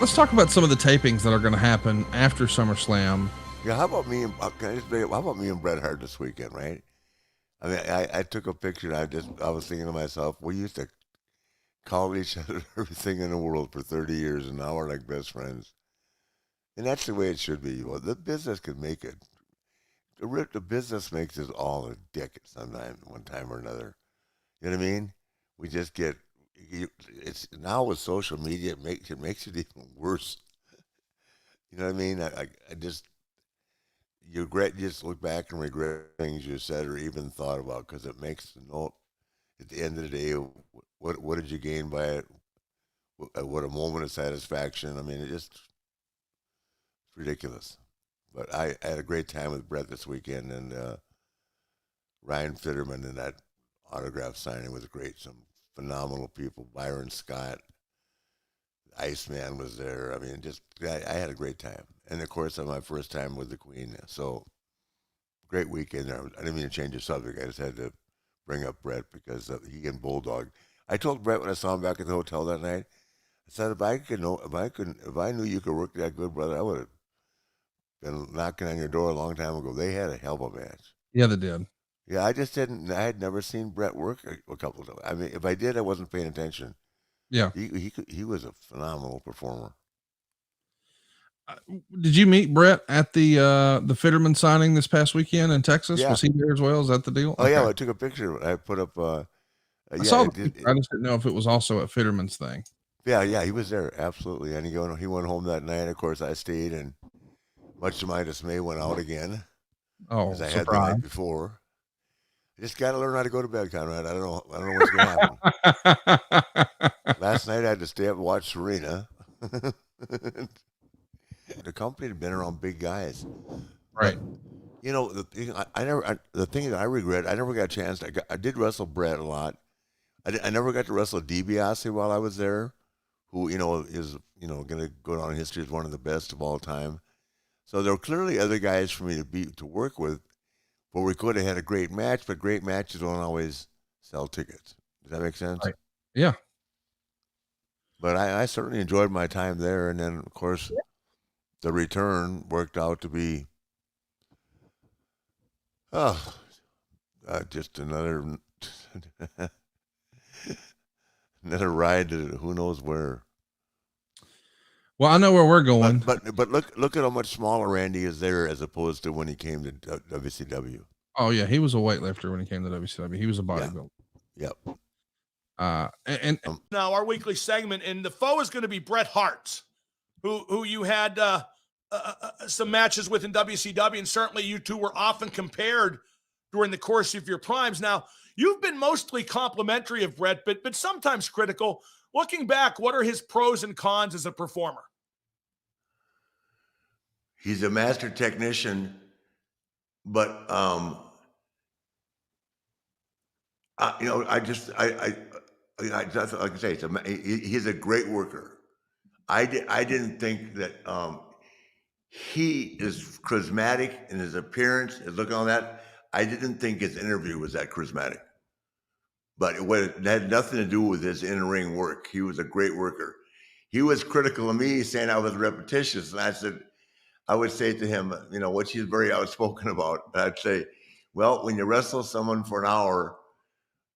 Let's talk about some of the tapings that are going to happen after SummerSlam. Yeah, how about me and can I just bring up, how about me and Bret Hart this weekend, right? I mean, I took a picture and I was thinking to myself, we used to call each other everything in the world for 30 years, and now we're like best friends. And that's the way it should be. Well, the business could make it. The business makes us all a dick at some time, one time or another. You know what I mean? We just get. It's now with social media, it makes it even worse. You know what I mean? I just you just look back and regret things you said or even thought about because it makes no. At the end of the day, what did you gain by it? What a moment of satisfaction. I mean, it's ridiculous. But I had a great time with Brett this weekend, and Ryan Fitterman and that autograph signing was great. Some phenomenal people. Byron Scott, Iceman was there. I mean, I had a great time. And of course, my first time with the Queen. So great weekend there. I didn't mean to change the subject. I just had to bring up Brett because he and Bulldog. I told Brett when I saw him back at the hotel that night. I said, if I knew you could work that good, brother, I would have been knocking on your door a long time ago. They had a hell of a match. Yeah, they did. Yeah, I just didn't. I had never seen Brett work a couple of times. I mean, if I did, I wasn't paying attention. Yeah. He was a phenomenal performer. Did you meet Brett at the Fitterman signing this past weekend in Texas? Yeah. Was he there as well? Is that the deal? Oh yeah, well, I took a picture of it. I put up. I Yeah, saw it the did. picture. I just didn't know if it was also at Fitterman's thing. Yeah, he was there absolutely, and he went home that night. Of course, I stayed, and much to my dismay, went out again Oh, as I had the surprise. night before. I just got to learn how to go to bed, Conrad. I don't know what's going to happen. Last night I had to stay up and watch Serena. The company had been around big guys, but Right. the thing the thing that I regret, I never got a chance. I did wrestle Brett a lot. I never got to wrestle DiBiase while I was there, who is going to go down in history as one of the best of all time. So there were clearly other guys for me to work with, where we could have had a great match, but great matches don't always sell tickets. Does that make sense? Right. Yeah. But I certainly enjoyed my time there, and then of course the return worked out to be oh, just another another ride to who knows where. Well, I know where we're going. But look at how much smaller Randy is there as opposed to when he came to WCW. Oh yeah, he was a weightlifter when he came to WCW. He was a bodybuilder. Yep. And now our weekly segment, and the foe is going to be Bret Hart, who you had some matches with in WCW, and certainly you two were often compared during the course of your primes. Now, you've been mostly complimentary of Bret, but sometimes critical. Looking back, what are his pros and cons as a performer? He's a master technician, but like I say, he's a great worker. I didn't think that he is charismatic in his appearance, his look, and all that. I didn't think his interview was that charismatic, but it had nothing to do with his in-ring work. He was a great worker. He was critical of me, saying I was repetitious, and I would say to him, which he's very outspoken about. I'd say, well, when you wrestle someone for an hour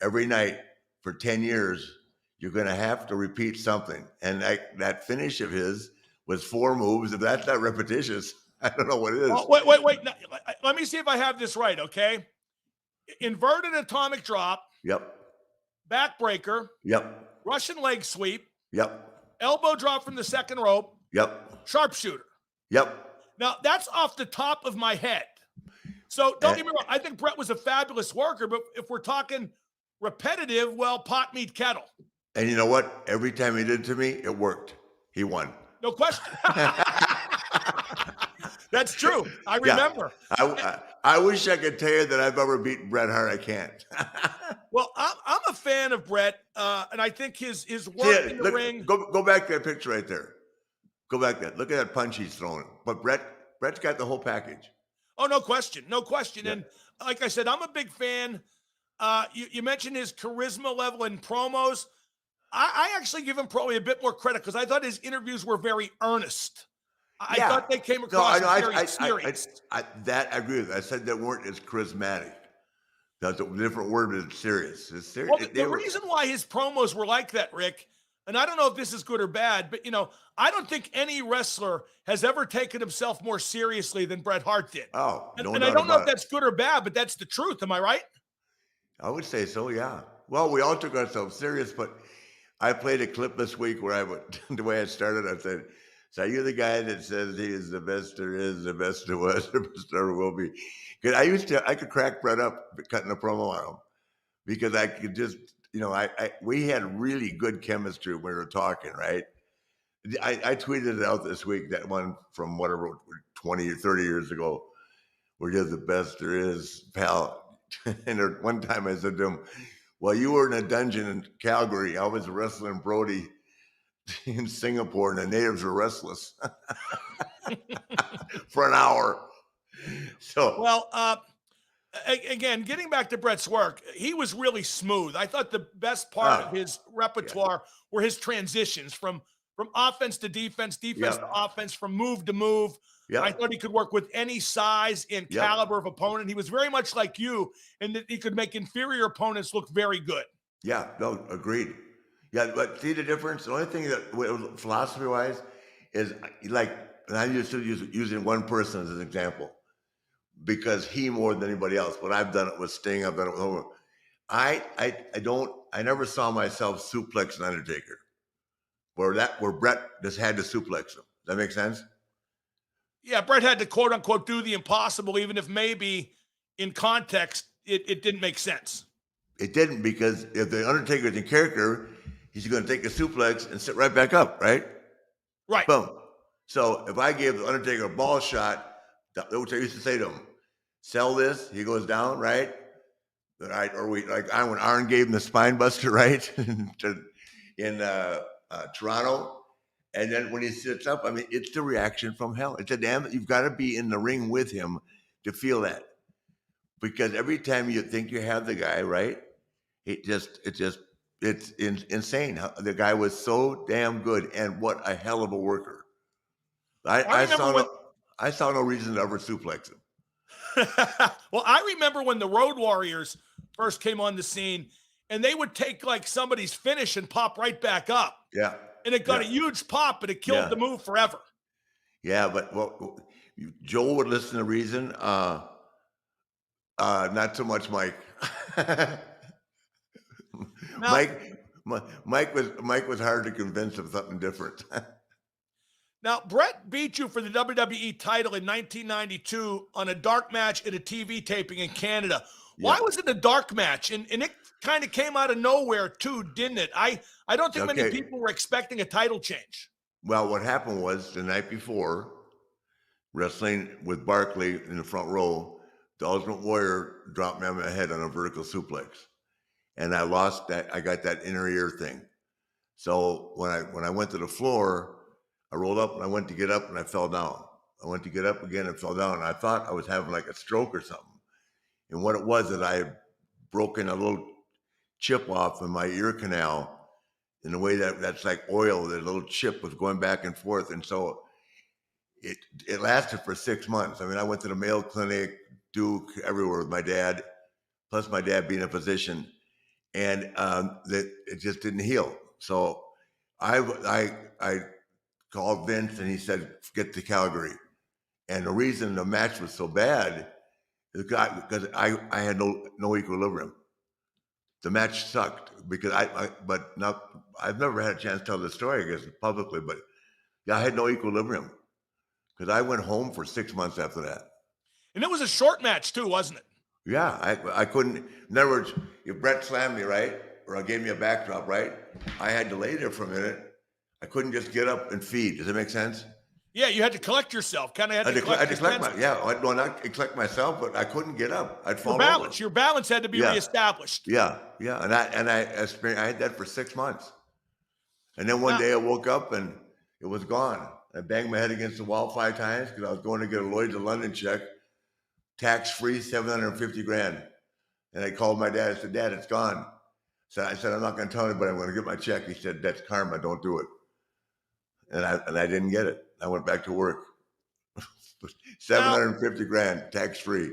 every night for 10 years, you're going to have to repeat something. And that finish of his was 4 moves. If that's not repetitious, I don't know what it is. Oh, wait. Now, let me see if I have this right, okay? Inverted atomic drop. Yep. Backbreaker. Yep. Russian leg sweep. Yep. Elbow drop from the second rope. Yep. Sharpshooter. Yep. Now, that's off the top of my head. So don't get me wrong. I think Bret was a fabulous worker, but if we're talking repetitive, well, pot, meat, kettle. And you know what? Every time he did it to me, it worked. He won. No question. That's true. I remember. Yeah. I wish I could tell you that I've ever beaten Bret Hart. I can't. Well, I'm a fan of Bret, and I think his work in the ring. Go back to that picture right there. Go back there. Look at that punch he's throwing. But Bret's got the whole package. Oh, no question. No question. Yeah. And like I said, I'm a big fan. You mentioned his charisma level in promos. I actually give him probably a bit more credit because I thought his interviews were very earnest. I Yeah. thought they came No, I across know. as very serious. That I agree with. I said they weren't as charismatic. That's a different word, but it's serious. It's Well, serious. the reason why his promos were like that, Rick, and I don't know if this is good or bad, but I don't think any wrestler has ever taken himself more seriously than Bret Hart did. Oh, And, no and I doubt don't know if about it. that's good or bad, but that's the truth. Am I right? I would say so. Yeah. Well, we all took ourselves serious, but I played a clip this week where I would, the way I started, I said, "So you're the guy that says he is the best there is, the best there was, the best there will be." Because I could crack Bret up cutting a promo on him because I could just, we had really good chemistry when we were talking, right? I tweeted it out this week, that one from whatever 20 or 30 years ago, where you're the best there is, pal. And one time I said to him, "Well, you were in a dungeon in Calgary. I was wrestling Brody in Singapore, and the natives were restless for an hour." So, Well, again, getting back to Bret's work, he was really smooth. I thought the best part of his yeah, repertoire were his transitions from offense to defense, defense to yep, offense, from move to move. I yep, thought he could work with any size and yep. caliber of opponent. He was very much like you in that he could make inferior opponents look very good. Yeah, no, agreed. Yeah, but see the difference? The only thing that philosophy wise is like, and I'm used to using one person as an example because he more than anybody else. But I've done it with Sting. I've done it with Homer. I never saw myself suplex an Undertaker where Bret just had to suplex him. Does that make sense? Yeah, Bret had to quote unquote do the impossible, even if maybe in context it didn't make sense. It didn't, because if the Undertaker's in character, he's going to take a suplex and sit right back up, right? Right. Boom. So if I gave the Undertaker a ball shot, which I used to say to him, sell this, he goes down, right? Right, or when Arn gave him the spine buster, right, in Toronto, and then when he sits up, I mean, it's the reaction from hell. It's a damn. You've got to be in the ring with him to feel that, because every time you think you have the guy, right, insane. The guy was so damn good, and what a hell of a worker. I I remember saw when I saw no reason to ever suplex him. well, I remember when the Road Warriors first came on the scene and they would take like somebody's finish and pop right back up. Yeah, And it got yeah, a huge pop, but it killed yeah, the move forever. yeah. But Joel would listen to reason. Not so much Mike. Now, Mike was hard to convince of something different. now Bret beat you for the WWE title in 1992 on a dark match at a TV taping in Canada. Why Yeah. was it a dark match? And it kind of came out of nowhere too, didn't it? I don't think many Okay. people were expecting a title change. Well, what happened was the night before, wrestling with Barkley in the front row, the Ultimate Warrior dropped me on my head on a vertical suplex, and I lost that. I got that inner ear thing. So when I went to the floor, I rolled up and I went to get up and I fell down. I went to get up again and fell down. And I thought I was having like a stroke or something. And what it was that I had broken a little chip off in my ear canal, in the way that's like oil. The little chip was going back and forth, and so it lasted for 6 months. I mean, I went to the Mayo Clinic, Duke, everywhere with my dad, plus my dad being a physician, and that it just didn't heal. So I called Vince, and he said, "Get to Calgary." And the reason the match was so bad is because I had no equilibrium. The match sucked because I've never had a chance to tell the story, I guess, publicly, but yeah, I had no equilibrium because I went home for 6 months after that. And it was a short match too, wasn't it? Yeah, I couldn't. In other words, if Bret slammed me, right, or gave me a backdrop, right, I had to lay there for a minute. I couldn't just get up and feed. Does that make sense? Yeah, you had to collect yourself. Kind of had to collect your collect senses. not collect myself, but I couldn't get up. I'd fall over. Your balance had to be reestablished. Yeah, and I had that for 6 months, and then one day I woke up and it was gone. I banged my head against the wall 5 times because I was going to get a Lloyd's of London check, tax free, $750,000, and I called my dad. I said, "Dad, it's gone." So I said, I'm not going to tell anybody. I'm going to get my check. He said, that's karma. Don't do it. And I didn't get it. I went back to work. 750 grand, tax free.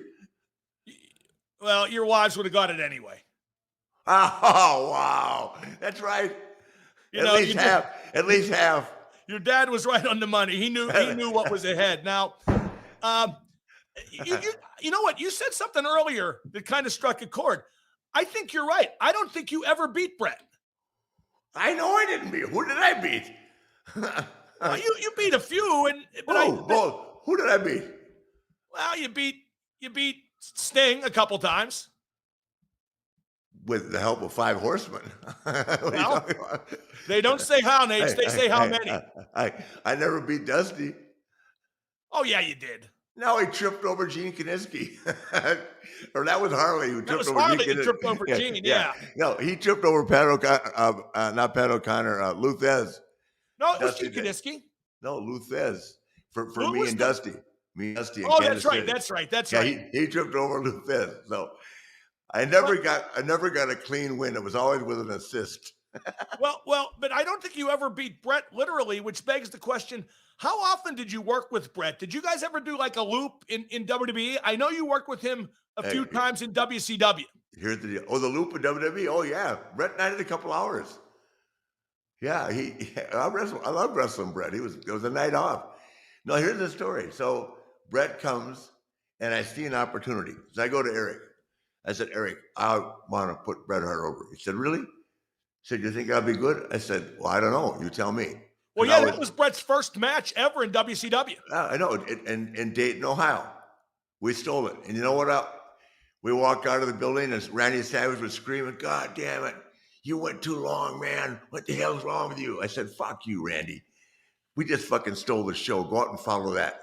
Well, your wives would have got it anyway. Oh, wow. That's right. At least half. Your dad was right on the money. He knew what was ahead. Now, you know what? You said something earlier that kind of struck a chord. I think you're right. I don't think you ever beat Bret. I know I didn't beat. Who did I beat? Well, you beat a few, who did I beat? Well, you beat Sting a couple times with the help of 5 horsemen. Well, they don't say how, Nate. They say how many. I never beat Dusty. Oh yeah, you did. No, he tripped over Gene Kiniski. Or that was Harley who tripped over Harley Gene. Who tripped over Gene, yeah. No, he tripped over Pat O'Connor, not Pat O'Connor, Luthez. No, it was Gene Kiniski. No, Luthez. For me and Dusty. Me and Dusty. Oh, that's right. That's right. That's right. He tripped over Luthez. So I never got a clean win. It was always with an assist. well, but I don't think you ever beat Bret literally, which begs the question, how often did you work with Bret? Did you guys ever do like a loop in WWE? I know you worked with him a few times in WCW. Here's the deal. Oh, the loop in WWE? Oh, yeah. Bret and I did a couple hours. Yeah, I love wrestling Bret. It was a night off. No, here's the story. So Bret comes, and I see an opportunity. So I go to Eric. I said, Eric, I want to put Bret Hart over. He said, really? He said, you think I'll be good? I said, well, I don't know. You tell me. Well, yeah, that was Bret's first match ever in WCW. I know. In Dayton, Ohio. We stole it. And you know what? We walked out of the building, and Randy Savage was screaming, God damn it. You went too long, man. What the hell's wrong with you? I said, fuck you, Randy. We just fucking stole the show. Go out and follow that.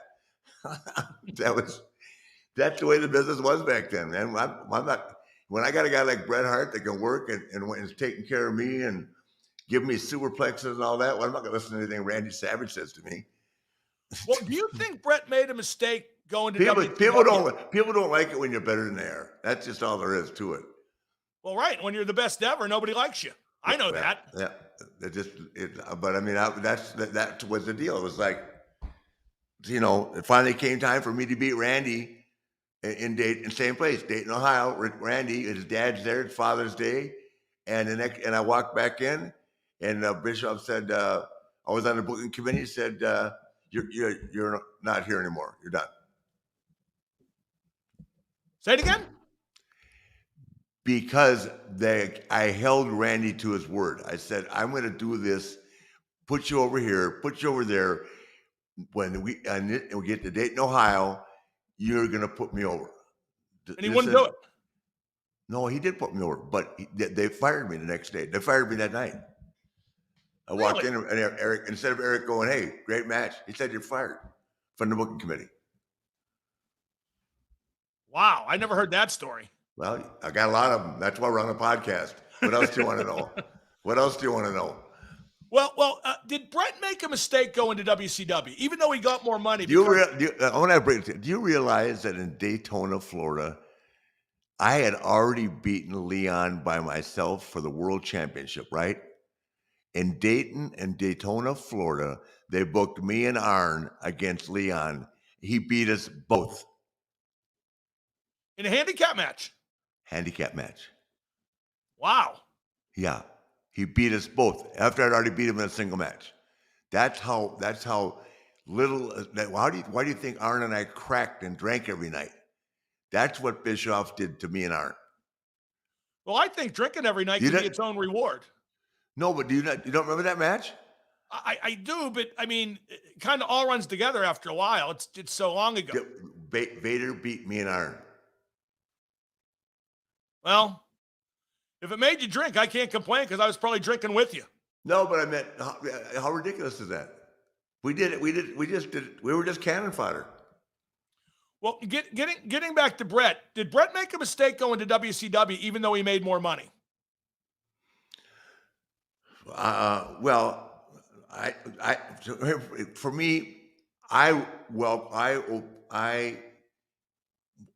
That's the way the business was back then, man. When I got a guy like Bret Hart that can work and is taking care of me and give me superplexes and all that, well, I'm not going to listen to anything Randy Savage says to me. Well, do you think Bret made a mistake going to people don't like it when you're better than they are. That's just all there is to it. Well, right. When you're the best ever, nobody likes you. I know that. Yeah. But I mean, that was the deal. It was like, it finally came time for me to beat Randy in Dayton, same place, Dayton, Ohio. Randy, his dad's there. It's Father's Day, and I walked back in, and Bischoff said, I was on the booking committee. He said, you're not here anymore. You're done. Say it again. Because I held Randy to his word. I said, I'm going to do this, put you over here, put you over there. When we get to Dayton, Ohio, you're going to put me over. And he wouldn't do it. No, he did put me over, but they fired me the next day. They fired me that night. I walked in, and Eric, instead of Eric going, hey, great match, he said, you're fired from the booking committee. Wow, I never heard that story. Well, I got a lot of them. That's why we're on a podcast. What else do you want to know? What else do you want to know? Well, did Bret make a mistake going to WCW, even though he got more money? I want to break it. Do you realize that in Daytona, Florida, I had already beaten Leon by myself for the World Championship, right? In Dayton and Daytona, Florida, they booked me and Arn against Leon. He beat us both. In a handicap match? Handicap match. Wow. Yeah. He beat us both after I'd already beat him in a single match. That's how little. Why do you think Arn and I cracked and drank every night? That's what Bischoff did to me and Arn. Well, I think drinking every night can be its own reward. No, but you don't remember that match? I do, but I mean, it kind of all runs together after a while. It's so long ago. Vader beat me and Arn. Well, if it made you drink, I can't complain because I was probably drinking with you. No, but I meant, how ridiculous is that? We did it. We just did it. We were just cannon fodder. Well, getting back to Bret, did Bret make a mistake going to WCW even though he made more money? Well, for me, I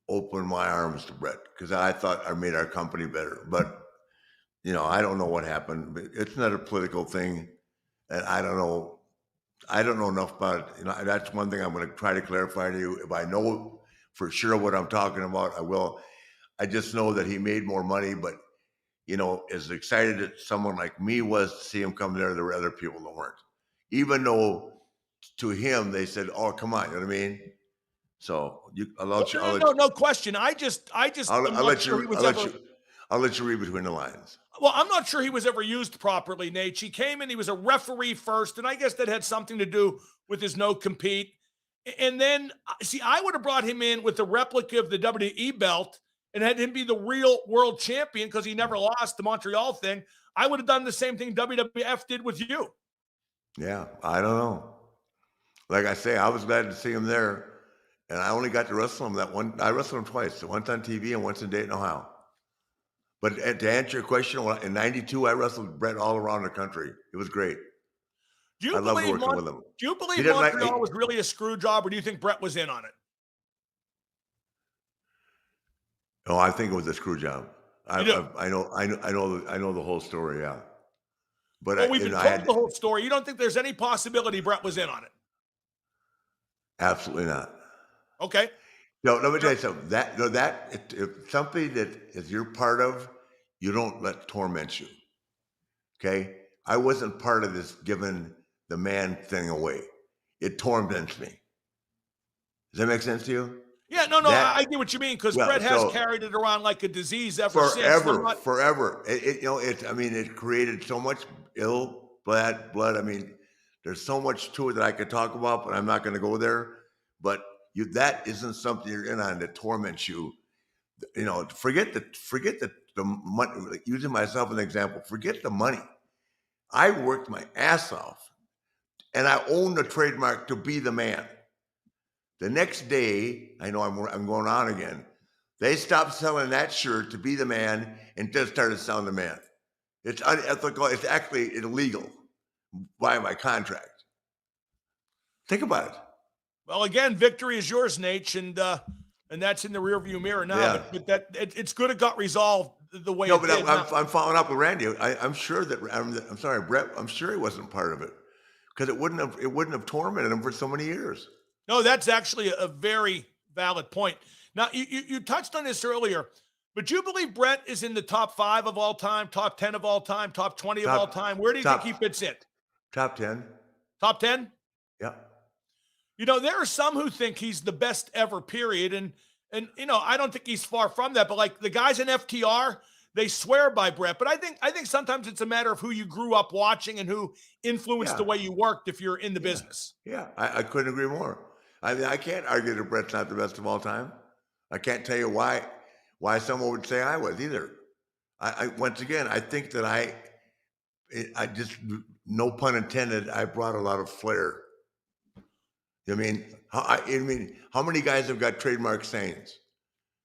opened my arms to Bret because I thought I made our company better. But I don't know what happened, but it's not a political thing, and I don't know. I don't know enough about it. That's one thing I'm going to try to clarify to you. If I know for sure what I'm talking about, I will. I just know that he made more money, but as excited as someone like me was to see him come there were other people that weren't. Even though to him they said, "Oh, come on," you know what I mean? So I'll let you, No question. I just am I'll not let sure he you, was ever. I'll let you read between the lines. Well, I'm not sure he was ever used properly, Nate. He came in, he was a referee first, and I guess that had something to do with his no compete. And then, see, I would have brought him in with a replica of the WWE belt and had him be the real world champion because he never lost the Montreal thing. I would have done the same thing WWF did with you. Yeah, I don't know. Like I say, I was glad to see him there, and I only got to wrestle him that one. I wrestled him twice, once on TV and once in Dayton, Ohio. But to answer your question, in '92, I wrestled Bret all around the country. It was great. Do you I loved believe working with him. Do you He believe didn't like Montreal me. was really a screw job, or do you think Bret was in on it? Oh, I think it was a screw job. You do. I know the whole story. Yeah, but Well, we've been I told had the whole story. You don't think there's any possibility Bret was in on it? absolutely not. Okay. No, let me tell you something. If something that is you're part of, you don't let torment you. Okay, I wasn't part of this giving the man thing away. It torments me. Does that make sense to you? Yeah, no, I That get what you mean because well, Bret has so carried it around like a disease ever since. And I'm not. forever. I mean, it created so much ill blood. I mean, there's so much to it that I could talk about, but I'm not going to go there. But that isn't something you're in on that torments you. Forget the money. Like, using myself as an example, forget the money. I worked my ass off, and I own the trademark to be the man. The next day, I know I'm going on again. They stopped selling that shirt to be the man and just started selling the man. It's unethical. It's actually illegal by my contract. Think about it. Well, again, victory is yours, Nate, and that's in the rearview mirror now. Yeah. But it's good it got resolved the way No, it but did. I'm following up with Randy. I'm sure that I'm sorry, Bret. I'm sure he wasn't part of it because it wouldn't have tormented him for so many years. No, that's actually a very valid point. Now, you touched on this earlier, but you believe Bret is in the top 5 of all time, top 10 of all time, top 20 of all time? Where do you think he fits in? Top 10. Top 10? Yeah. There are some who think he's the best ever, period. And I don't think he's far from that. But like the guys in FTR, they swear by Bret. But I think sometimes it's a matter of who you grew up watching and who influenced the way you worked if you're in the business. Yeah, I couldn't agree more. I mean, I can't argue that Bret's not the best of all time. I can't tell you why someone would say I was either. I once again, I think that I just, no pun intended, I brought a lot of flair. I mean, how many guys have got trademark sayings?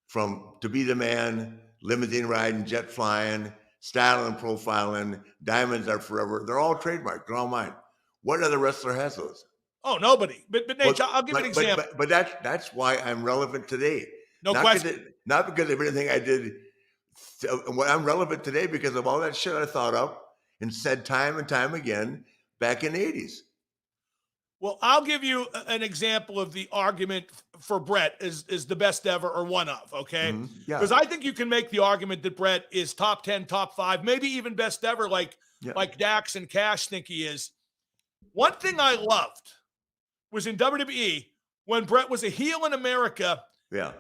From to be the man, limousine riding, jet flying, styling, profiling, diamonds are forever. They're all trademarked. They're all mine. What other wrestler has those? Oh, nobody. But Nate, I'll give you an example. But that's why I'm relevant today. No question. Not because of anything I did. I'm relevant today because of all that shit I thought up and said time and time again back in the 80s. Well, I'll give you an example of the argument for Bret is the best ever or one of, okay? Mhm. Yeah. Because I think you can make the argument that Bret is top 10, top 5, maybe even best ever, like Dax and Cash think he is. One thing I loved was in WWE when Bret was a heel in America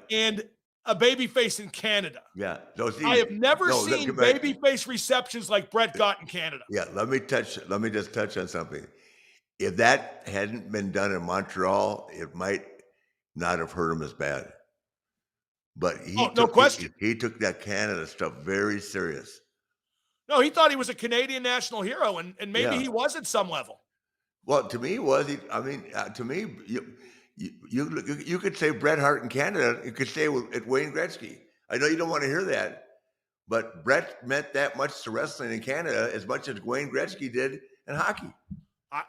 and a babyface in Canada. Yeah. I have never seen babyface receptions like Bret got in Canada. Yeah, let me just touch on something. If that hadn't been done in Montreal, it might not have hurt him as bad. But no question. He took that Canada stuff very serious. No, he thought he was a Canadian national hero, and maybe he was at some level. Well, to me, to me, you could say Bret Hart in Canada. You could say at Wayne Gretzky. I know you don't want to hear that, but Bret meant that much to wrestling in Canada as much as Wayne Gretzky did in hockey.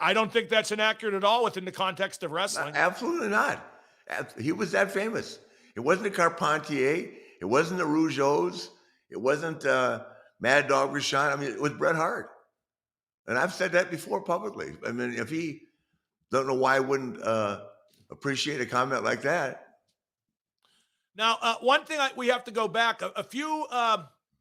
I don't think that's inaccurate at all within the context of wrestling. Absolutely not. He was that famous. It wasn't the Carpentier. It wasn't the Rougeaus. It wasn't Mad Dog Rashawn. I mean, it was Bret Hart. And I've said that before publicly. I mean, if he don't know why I wouldn't appreciate a comment like that. Now, one thing we have to go back a few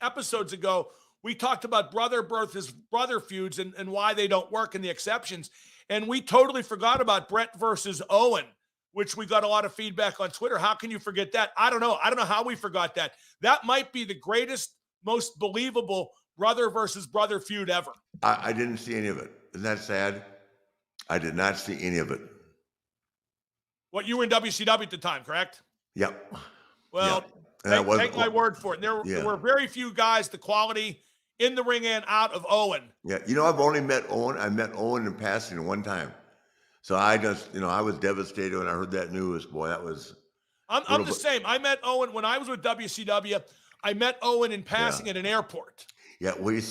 episodes ago. We talked about brother versus brother feuds and why they don't work and the exceptions. And we totally forgot about Bret versus Owen, which we got a lot of feedback on Twitter. How can you forget that? I don't know. I don't know how we forgot that. That might be the greatest, most believable brother versus brother feud ever. I didn't see any of it. Isn't that sad? I did not see any of it. What, you were in WCW at the time, correct? Yep. Well, yep. Take my word for it. There were very few guys, the quality in the ring and out of Owen. Yeah, I've only met Owen. I met Owen in passing one time. So I just, I was devastated when I heard that news. Boy, that was. I'm the same. I met Owen when I was with WCW. I met Owen in passing at an airport. Yeah, well, he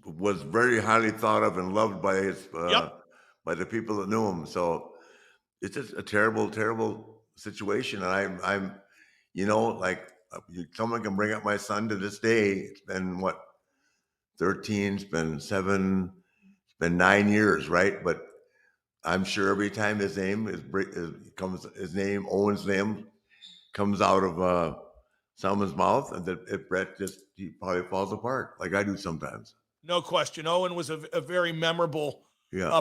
was very highly thought of and loved by his by the people that knew him. So it's just a terrible, terrible situation. And I'm someone can bring up my son to this day. It's been 13, it's been 7, it's been 9 years, right? But I'm sure every time his name Owen's name comes out of someone's mouth, and that Bret he probably falls apart like I do sometimes. No question. Owen was a very memorable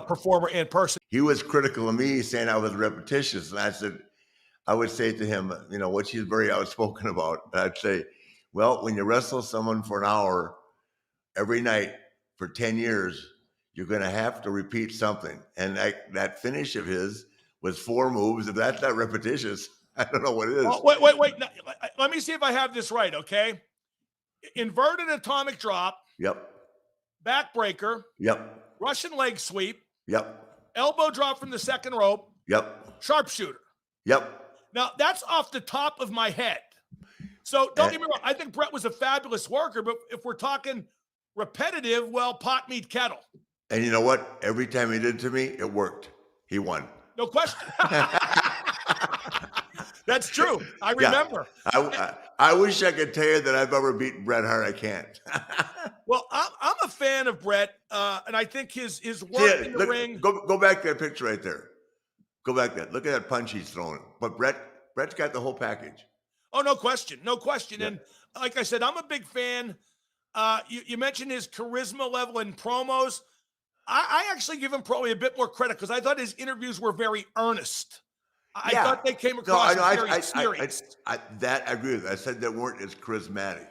performer and person. He was critical of me, saying I was repetitious, and I would say to him, which he's very outspoken about. I'd say, well, when you wrestle someone for an hour every night for 10 years, you're going to have to repeat something. And that finish of his was 4 moves. If that's not repetitious, I don't know what it is. Oh, wait. No, let me see if I have this right, okay? Inverted atomic drop. Yep. Backbreaker. Yep. Russian leg sweep. Yep. Elbow drop from the second rope. Yep. Sharpshooter. Yep. Now, that's off the top of my head. So don't get me wrong. I think Bret was a fabulous worker, but if we're talking repetitive, well, pot, meat, kettle. And you know what? Every time he did it to me, it worked. He won. No question. That's true. I remember. Yeah. I wish I could tell you that I've ever beaten Bret Hart. I can't. Well, I'm a fan of Bret, and I think his work in the ring. Go back to that picture right there. Go back there. Look at that punch he's throwing. But Bret's got the whole package. Oh, no question. No question. Yeah. And like I said, I'm a big fan. You mentioned his charisma level in promos. I actually give him probably a bit more credit because I thought his interviews were very earnest. I thought they came across very serious. I agree with that. I said they weren't as charismatic.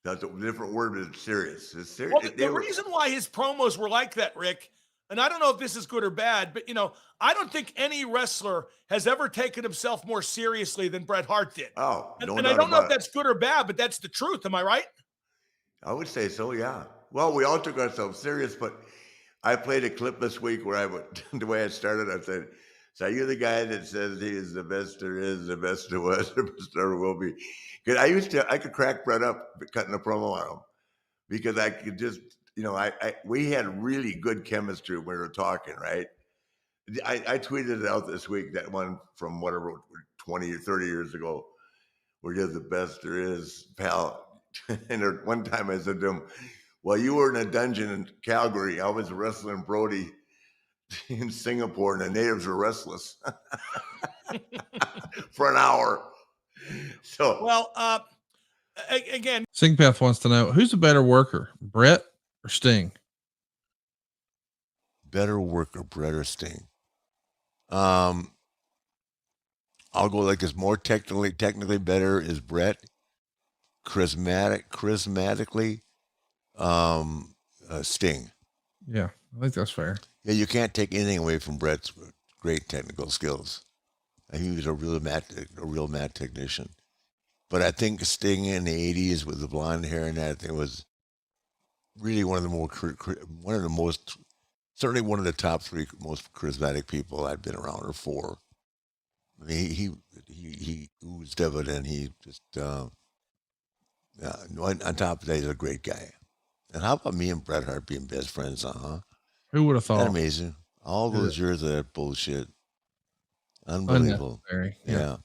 That's a different word, but it's serious. It's serious. Well, the reason why his promos were like that, Rick, and I don't know if this is good or bad, but, I don't think any wrestler has ever taken himself more seriously than Bret Hart did. Oh, and I don't know if that's good or bad, but that's the truth. Am I right? I would say so, yeah. Well, we all took ourselves serious, but I played a clip this week where the way I started, I said, so you're the guy that says he is the best there is, the best there was, the best there will be. Because I could crack Bret up cutting a promo on him because I could just, we had really good chemistry when we were talking, right? I tweeted it out this week, that one from whatever, 20 or 30 years ago, where you're the best there is, pal. And one time I said to him, well, you were in a dungeon in Calgary. I was wrestling Brody in Singapore, and the natives were restless for an hour. So, well, again, Singpath wants to know who's a better worker, Bret or Sting? Better worker, Bret or Sting? I'll go like this. More technically better is Bret. Charismatically, Sting. Yeah, I think that's fair. Yeah, you can't take anything away from Bret's great technical skills. He was a real mad technician. But I think Sting in the '80s with the blonde hair and that thing was really one of the top 3 most charismatic people I'd been around, or 4. I mean, he oozed evident. He just on top of that, he's a great guy. And how about me and Bret Hart being best friends, huh? Who would have thought? That's amazing. All those years of that bullshit. Unbelievable. Yeah.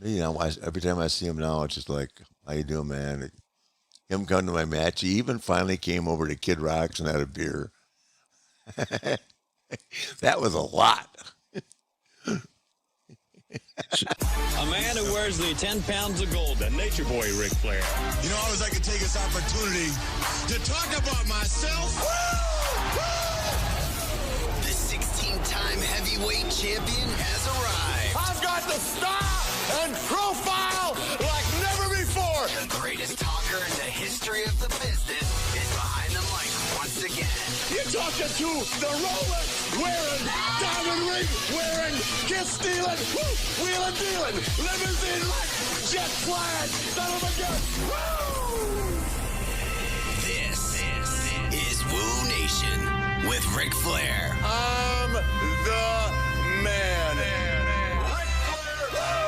Every time I see him now, it's just like, How you doing, man? Him come to my match. He even finally came over to Kid Rock's and had a beer. That was a lot. A man who wears the 10 pounds of gold, the nature boy, Ric Flair. You know, I always like to take this opportunity to talk about myself. The 16-time heavyweight champion has arrived. I've got the style and profile like never before. The greatest talker in the history of the business is behind the mic once again. You're talking to the Rolex wearing, diamond ring wearing, kiss stealing, wheeling dealing, limousine like, jet flying, son of a gun. Woo! This is Wooooo Nation with Ric Flair. I'm the man. Ric Flair.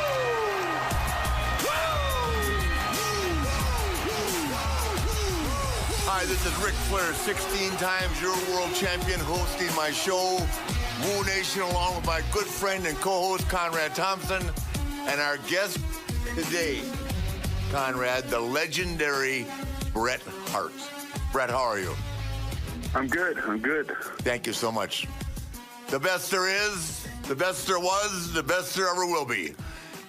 Hi, this is Ric Flair, 16 times your world champion, hosting my show, Wooooo Nation, along with my good friend and co-host, Conrad Thompson, and our guest today, Conrad, the legendary Bret Hart. Bret, how are you? I'm good. Thank you so much. The best there is, the best there was, the best there ever will be.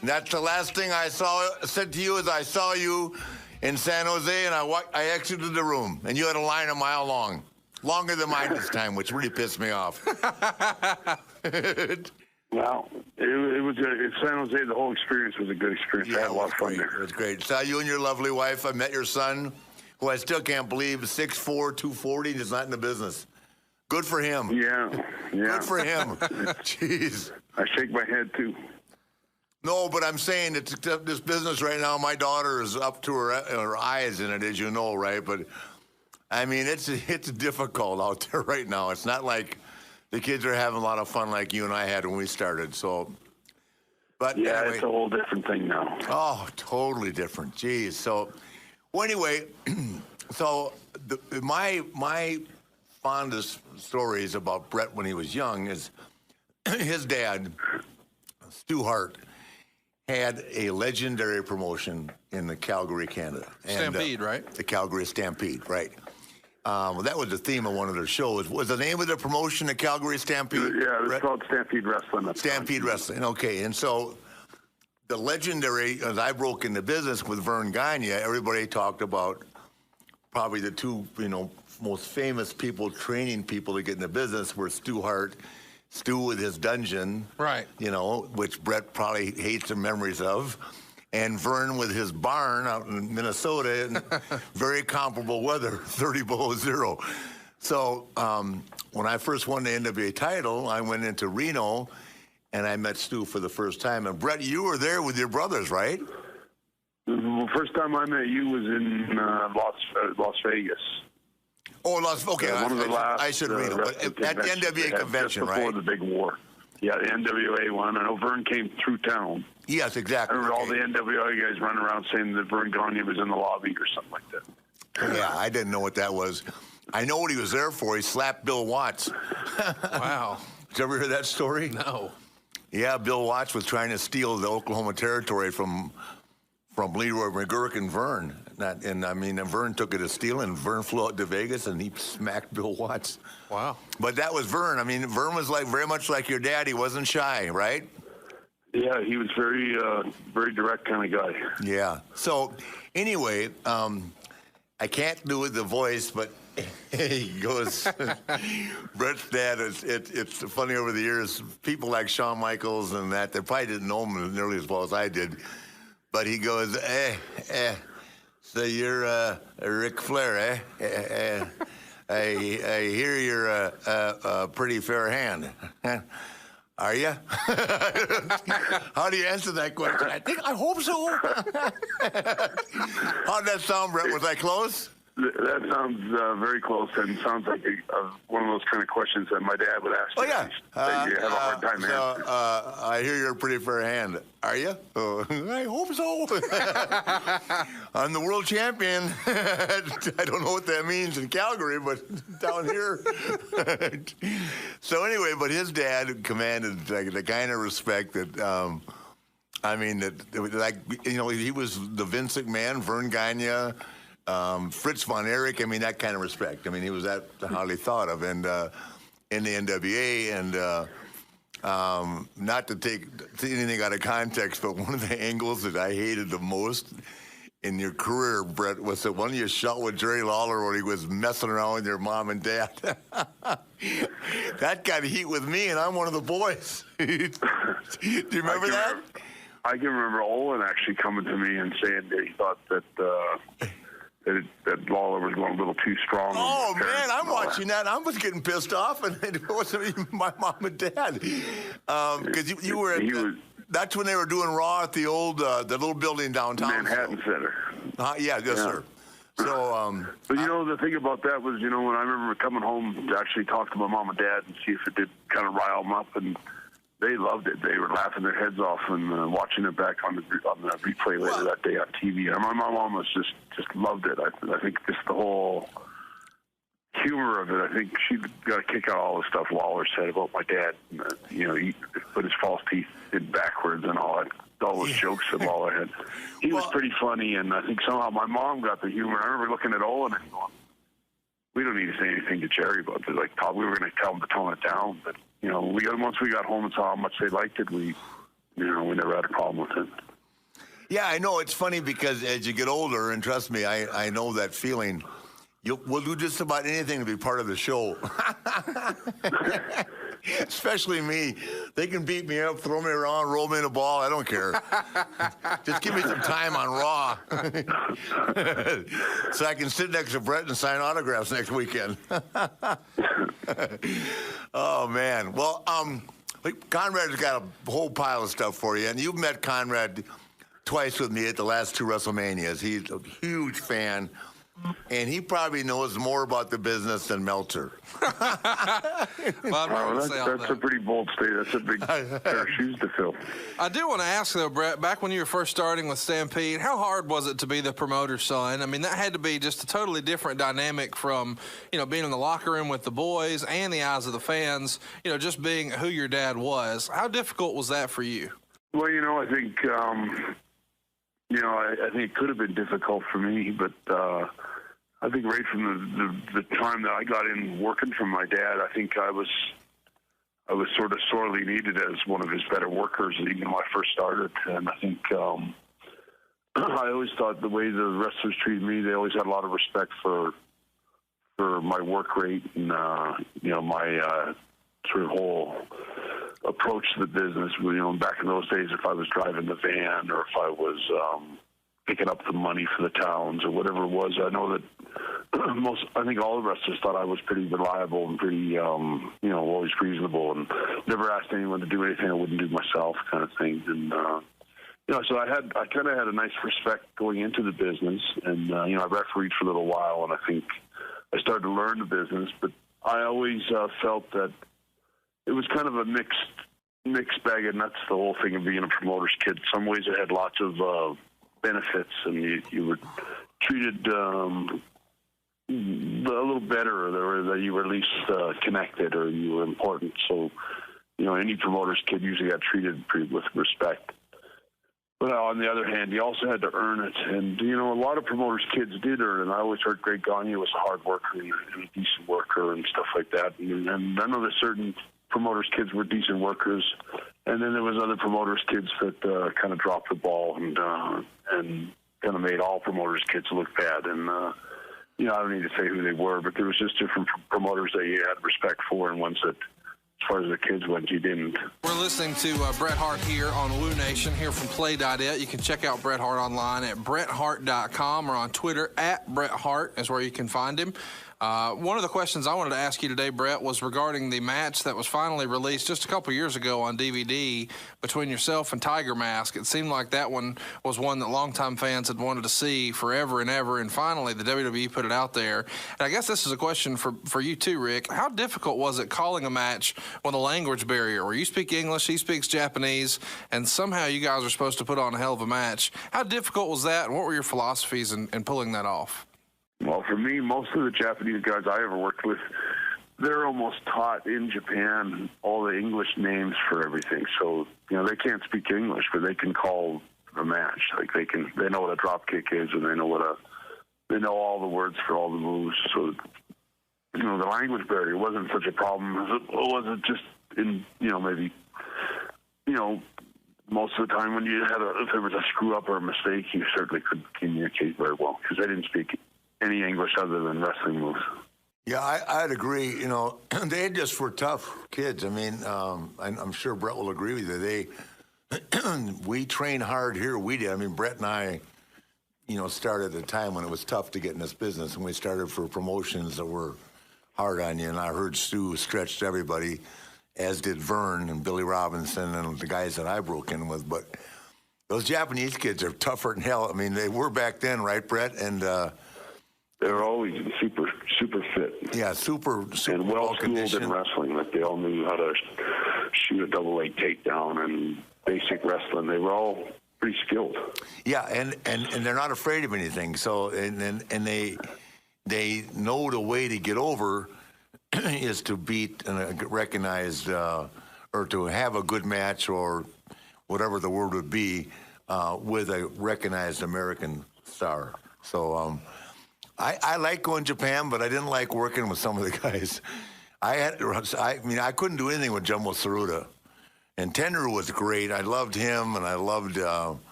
And that's the last thing I said to you as I saw you in San Jose, and I exited the room, and you had a line a mile long. Longer than mine this time, which really pissed me off. Well, it was San Jose. The whole experience was a good experience. I had a lot of fun there. It was great. Saw you and your lovely wife. I met your son, who I still can't believe, 6'4", 240, just not in the business. Good for him. Yeah. Good for him. Jeez. I shake my head, too. No, but I'm saying that this business right now, my daughter is up to her eyes in it, as you know, right? But, I mean, it's difficult out there right now. It's not like the kids are having a lot of fun like you and I had when we started. So, but yeah, anyway. It's a whole different thing now. Oh, totally different. Jeez. So, well, anyway, so my fondest stories about Bret when he was young is his dad, Stu Hart, had a legendary promotion in the Calgary, Canada. Stampede, right? The Calgary Stampede, right. Well, that was the theme of one of their shows. Was the name of the promotion the Calgary Stampede? Yeah, it was called Stampede Wrestling. Stampede Wrestling, okay. And so the legendary, as I broke into business with Vern Gagne, everybody talked about probably the two, most famous people training people to get into business were Stu Hart, Stu with his dungeon, right? Which Bret probably hates the memories of, and Vern with his barn out in Minnesota, and very comparable weather, 30 below zero. So when I first won the NWA title, I went into Reno, and I met Stu for the first time. And Bret, you were there with your brothers, right? The first time I met you was in Las Vegas. Oh, okay. One of the last, I should read it. But at the NWA convention, just before right? the big war. Yeah, the NWA one. I know Vern came through town. Yes, exactly. I remember all the NWA guys running around saying that Vern Gagne was in the lobby or something like that. Yeah, I didn't know what that was. I know what he was there for. He slapped Bill Watts. Wow. Did you ever hear that story? No. Yeah, Bill Watts was trying to steal the Oklahoma Territory from Leroy McGurk and Vern. And Vern took it as stealing. Vern flew out to Vegas and he smacked Bill Watts. Wow. But that was Vern. I mean, Vern was very much like your dad. He wasn't shy, right? Yeah, he was very direct kind of guy. Yeah. So anyway, I can't do the voice, but he goes, Bret's dad, it's funny over the years, people like Shawn Michaels and that, they probably didn't know him nearly as well as I did. But he goes, so you're Ric Flair, I hear you're a pretty fair hand. Are you? How do you answer that question? I hope so. How'd that sound, Bret? Was I close? That sounds very close, and sounds like one of those kind of questions that my dad would ask. Oh, yeah. That you have a hard time answering. I hear you're a pretty fair hand. Are you? I hope so. I'm the world champion. I don't know what that means in Calgary, but down here. So anyway, but his dad commanded the kind of respect that I mean, it was like, you know, he was the Vince McMahon, Vern Gagne, Fritz von Erich. I mean, that kind of respect. I mean, he was that highly thought of, and in the NWA, and not to take anything out of context, but one of the angles that I hated the most in your career, Bret, was the one you shot with Jerry Lawler where he was messing around with your mom and dad. That got heat with me, and I'm one of the boys. Do you remember that? I can remember Olin actually coming to me and saying that he thought that that Lawler was going a little too strong. Oh, man, I'm watching that. I was getting pissed off, and it wasn't even my mom and dad. Because you were that's when they were doing Raw at the old, the little building downtown. Manhattan Center. Yes, sir. So, but you know, the thing about that was, you know, when I remember coming home to actually talk to my mom and dad and see if it did kind of rile them up, and they loved it. They were laughing their heads off and watching it back on the replay later that day on TV. And my mom was just loved it. I think just the whole humor of it. I think she got a kick out of all the stuff Lawler said about my dad. You know, he put his false teeth in backwards and all that. All those jokes that Lawler had. He was pretty funny, and I think somehow my mom got the humor. I remember looking at Olin and going, we don't need to say anything to Jerry about it. Like, we were going to tell him to tone it down, but you know, once we got home and saw how much they liked it, we never had a problem with it. Yeah, I know. It's funny because as you get older, and trust me, I know that feeling. We'll do just about anything to be part of the show. Especially me. They can beat me up, throw me around, roll me in a ball. I don't care. Just give me some time on Raw. So I can sit next to Bret and sign autographs next weekend. Oh, man. Well, Conrad's got a whole pile of stuff for you. And you've met Conrad twice with me at the last 2 WrestleManias. He's a huge fan. And he probably knows more about the business than Meltzer. That's a pretty bold statement. That's a big pair of shoes to fill. I do want to ask, though, Bret, back when you were first starting with Stampede, how hard was it to be the promoter's son? I mean, that had to be just a totally different dynamic from, you know, being in the locker room with the boys and the eyes of the fans, you know, just being who your dad was. How difficult was that for you? Well, you know, I think, I think it could have been difficult for me, but I think right from the time that I got in working for my dad, I think I was sort of sorely needed as one of his better workers, even when I first started. And I think I always thought the way the wrestlers treated me, they always had a lot of respect for my work rate and my sort of whole approach to the business. You know, back in those days, if I was driving the van or if I was picking up the money for the towns or whatever it was, I know that I think all the wrestlers thought I was pretty reliable and pretty, always reasonable and never asked anyone to do anything I wouldn't do myself, kind of thing. And so I kind of had a nice respect going into the business, and I refereed for a little while, and I think I started to learn the business, but I always felt that it was kind of a mixed bag, and that's the whole thing of being a promoter's kid. Some ways it had lots of benefits, and you were treated a little better, or that you were at least connected, or you were important. So, any promoter's kid usually got treated with respect. But on the other hand, you also had to earn it. And, a lot of promoters' kids did earn it. And I always heard Greg Gagne was a hard worker and a decent worker and stuff like that. And I know that certain promoters' kids were decent workers. And then there was other promoters' kids that kind of dropped the ball and kind of made all promoters' kids look bad. And, I don't need to say who they were, but there was just different promoters that you had respect for and ones that, as far as the kids went, you didn't. We're listening to Bret Hart here on Wooooo Nation, here from Play.it. You can check out Bret Hart online at BretHart.com or on Twitter at Bret Hart is where you can find him. One of the questions I wanted to ask you today, Bret, was regarding the match that was finally released just a couple years ago on DVD between yourself and Tiger Mask. It seemed like that one was one that longtime fans had wanted to see forever and ever, and finally the WWE put it out there. And I guess this is a question for you too, Rick. How difficult was it calling a match with a language barrier where you speak English, he speaks Japanese, and somehow you guys are supposed to put on a hell of a match? How difficult was that, and what were your philosophies in pulling that off? Well, for me, most of the Japanese guys I ever worked with, they're almost taught in Japan all the English names for everything. So, they can't speak English, but they can call a match. Like they know what a drop kick is, and they know all the words for all the moves. So, the language barrier wasn't such a problem as it was just in, maybe, most of the time when if there was a screw up or a mistake, you certainly couldn't communicate very well because they didn't speak any English other than wrestling moves. Yeah, I'd agree. They just were tough kids. I mean, I'm sure Bret will agree with you. We trained hard here. We did. I mean, Bret and I, started at a time when it was tough to get in this business, and we started for promotions that were hard on you. And I heard Stu stretched everybody, as did Vern and Billy Robinson and the guys that I broke in with. But those Japanese kids are tougher than hell. I mean, they were back then, right, Bret? And they were always super fit. Yeah, super and well-schooled in wrestling. Like they all knew how to shoot a double leg takedown and basic wrestling. They were all pretty skilled. Yeah, and they're not afraid of anything. So and they know the way to get over is to beat a recognized or to have a good match or whatever the word would be with a recognized American star. So I like going to Japan, but I didn't like working with some of the guys. I couldn't do anything with Jumbo Tsuruta. And Tender was great. I loved him, and I loved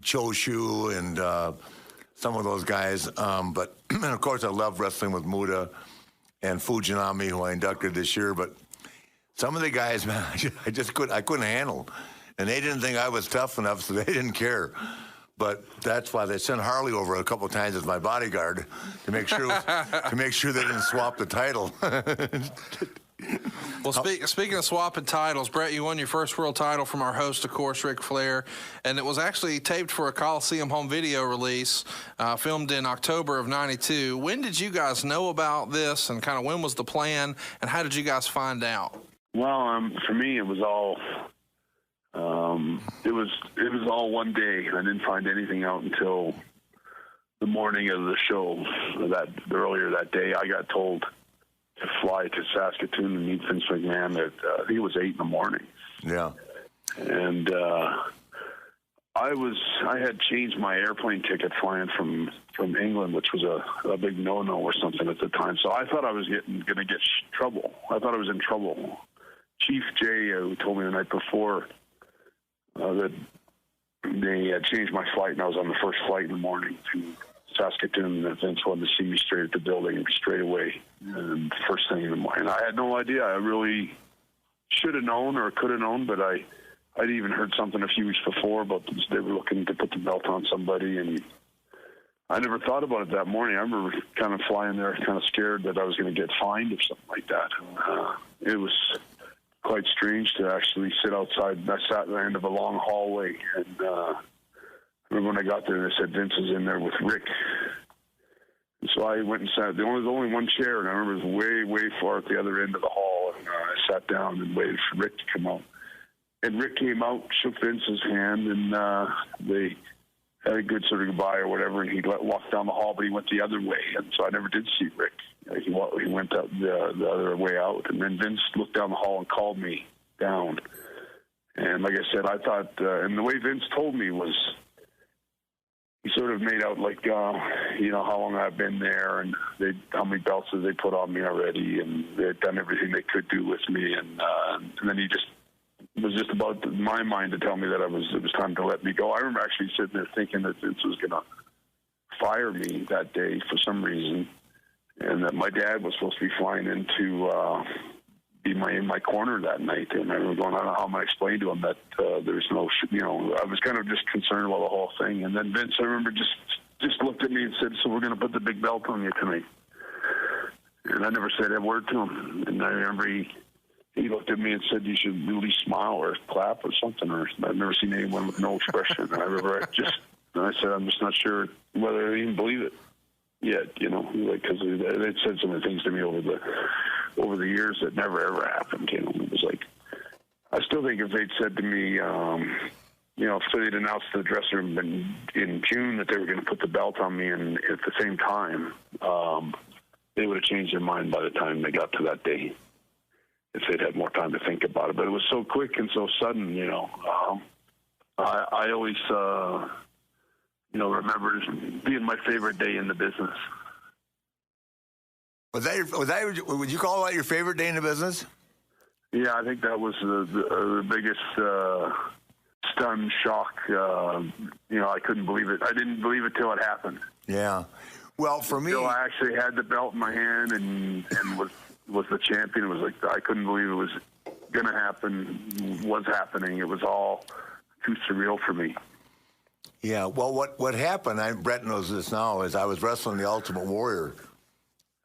Choshu and some of those guys. But, and of course, I loved wrestling with Muda and Fujinami, who I inducted this year. But some of the guys, man, I couldn't handle. And they didn't think I was tough enough, so they didn't care. But that's why they sent Harley over a couple of times as my bodyguard to make sure they didn't swap the title. Well, speaking of swapping titles, Bret, you won your first world title from our host, of course, Ric Flair, and it was actually taped for a Coliseum home video release, filmed in October of '92. When did you guys know about this, and kind of when was the plan, and how did you guys find out? Well, for me, it was all it was all one day. I didn't find anything out until the morning of the show. Earlier that day, I got told to fly to Saskatoon and meet Vince McMahon at I think it was 8 a.m. Yeah, and I had changed my airplane ticket flying from England, which was a big no-no or something at the time. So I thought I was going to get trouble. I thought I was in trouble. Chief Jay, who told me the night before that they had changed my flight, and I was on the first flight in the morning to Saskatoon, and Vince wanted to see me straight at the building straight away, and first thing in the morning. I had no idea. I really should have known or could have known, but I'd even heard something a few weeks before about they were looking to put the belt on somebody, and I never thought about it that morning. I remember kind of flying there, kind of scared that I was going to get fined or something like that. It was quite strange to actually sit outside. I sat at the end of a long hallway, and I remember when I got there, they said Vince is in there with Rick. And so I went and sat. There was only one chair, and I remember it was way, way far at the other end of the hall. And I sat down and waited for Rick to come out. And Rick came out, shook Vince's hand, and they had a good sort of goodbye or whatever. And he walked down the hall, but he went the other way, and so I never did see Rick. He went out the other way out, and then Vince looked down the hall and called me down. And like I said, I thought, and the way Vince told me was, he sort of made out like, how long I've been there and how many belts did they put on me already, and they had done everything they could do with me, and then he just was just about my mind to tell me that it was time to let me go. I remember actually sitting there thinking that Vince was going to fire me that day for some reason, and that my dad was supposed to be flying in to be in my corner that night. And I remember going, I don't know how I'm going to explain to him that there's no, I was kind of just concerned about the whole thing. And then Vince, I remember, just looked at me and said, so we're going to put the big belt on you tonight. And I never said a word to him. And I remember he looked at me and said, you should at least smile or clap or something. Or I've never seen anyone with no expression. And I remember I said, I'm just not sure whether I even believe it yet, because they'd said some of the things to me over the years that never ever happened. It was like, I still think if they'd said to me, if they'd announced the dressing room in June that they were going to put the belt on me, and at the same time, they would have changed their mind by the time they got to that day. if they'd had more time to think about it. But it was so quick and so sudden, you know. I always, you know, remember it being my favorite day in the business. Would you call that your favorite day in the business? Yeah, I think that was the biggest stun, shock. You know, I couldn't believe it. I didn't believe it till it happened. Yeah. Well, for me, until I actually had the belt in my hand and was the champion. It was like I couldn't believe it was going to happen. Was happening. It was all too surreal for me. Yeah. Well, what happened? Bret knows this now. Is I was wrestling the Ultimate Warrior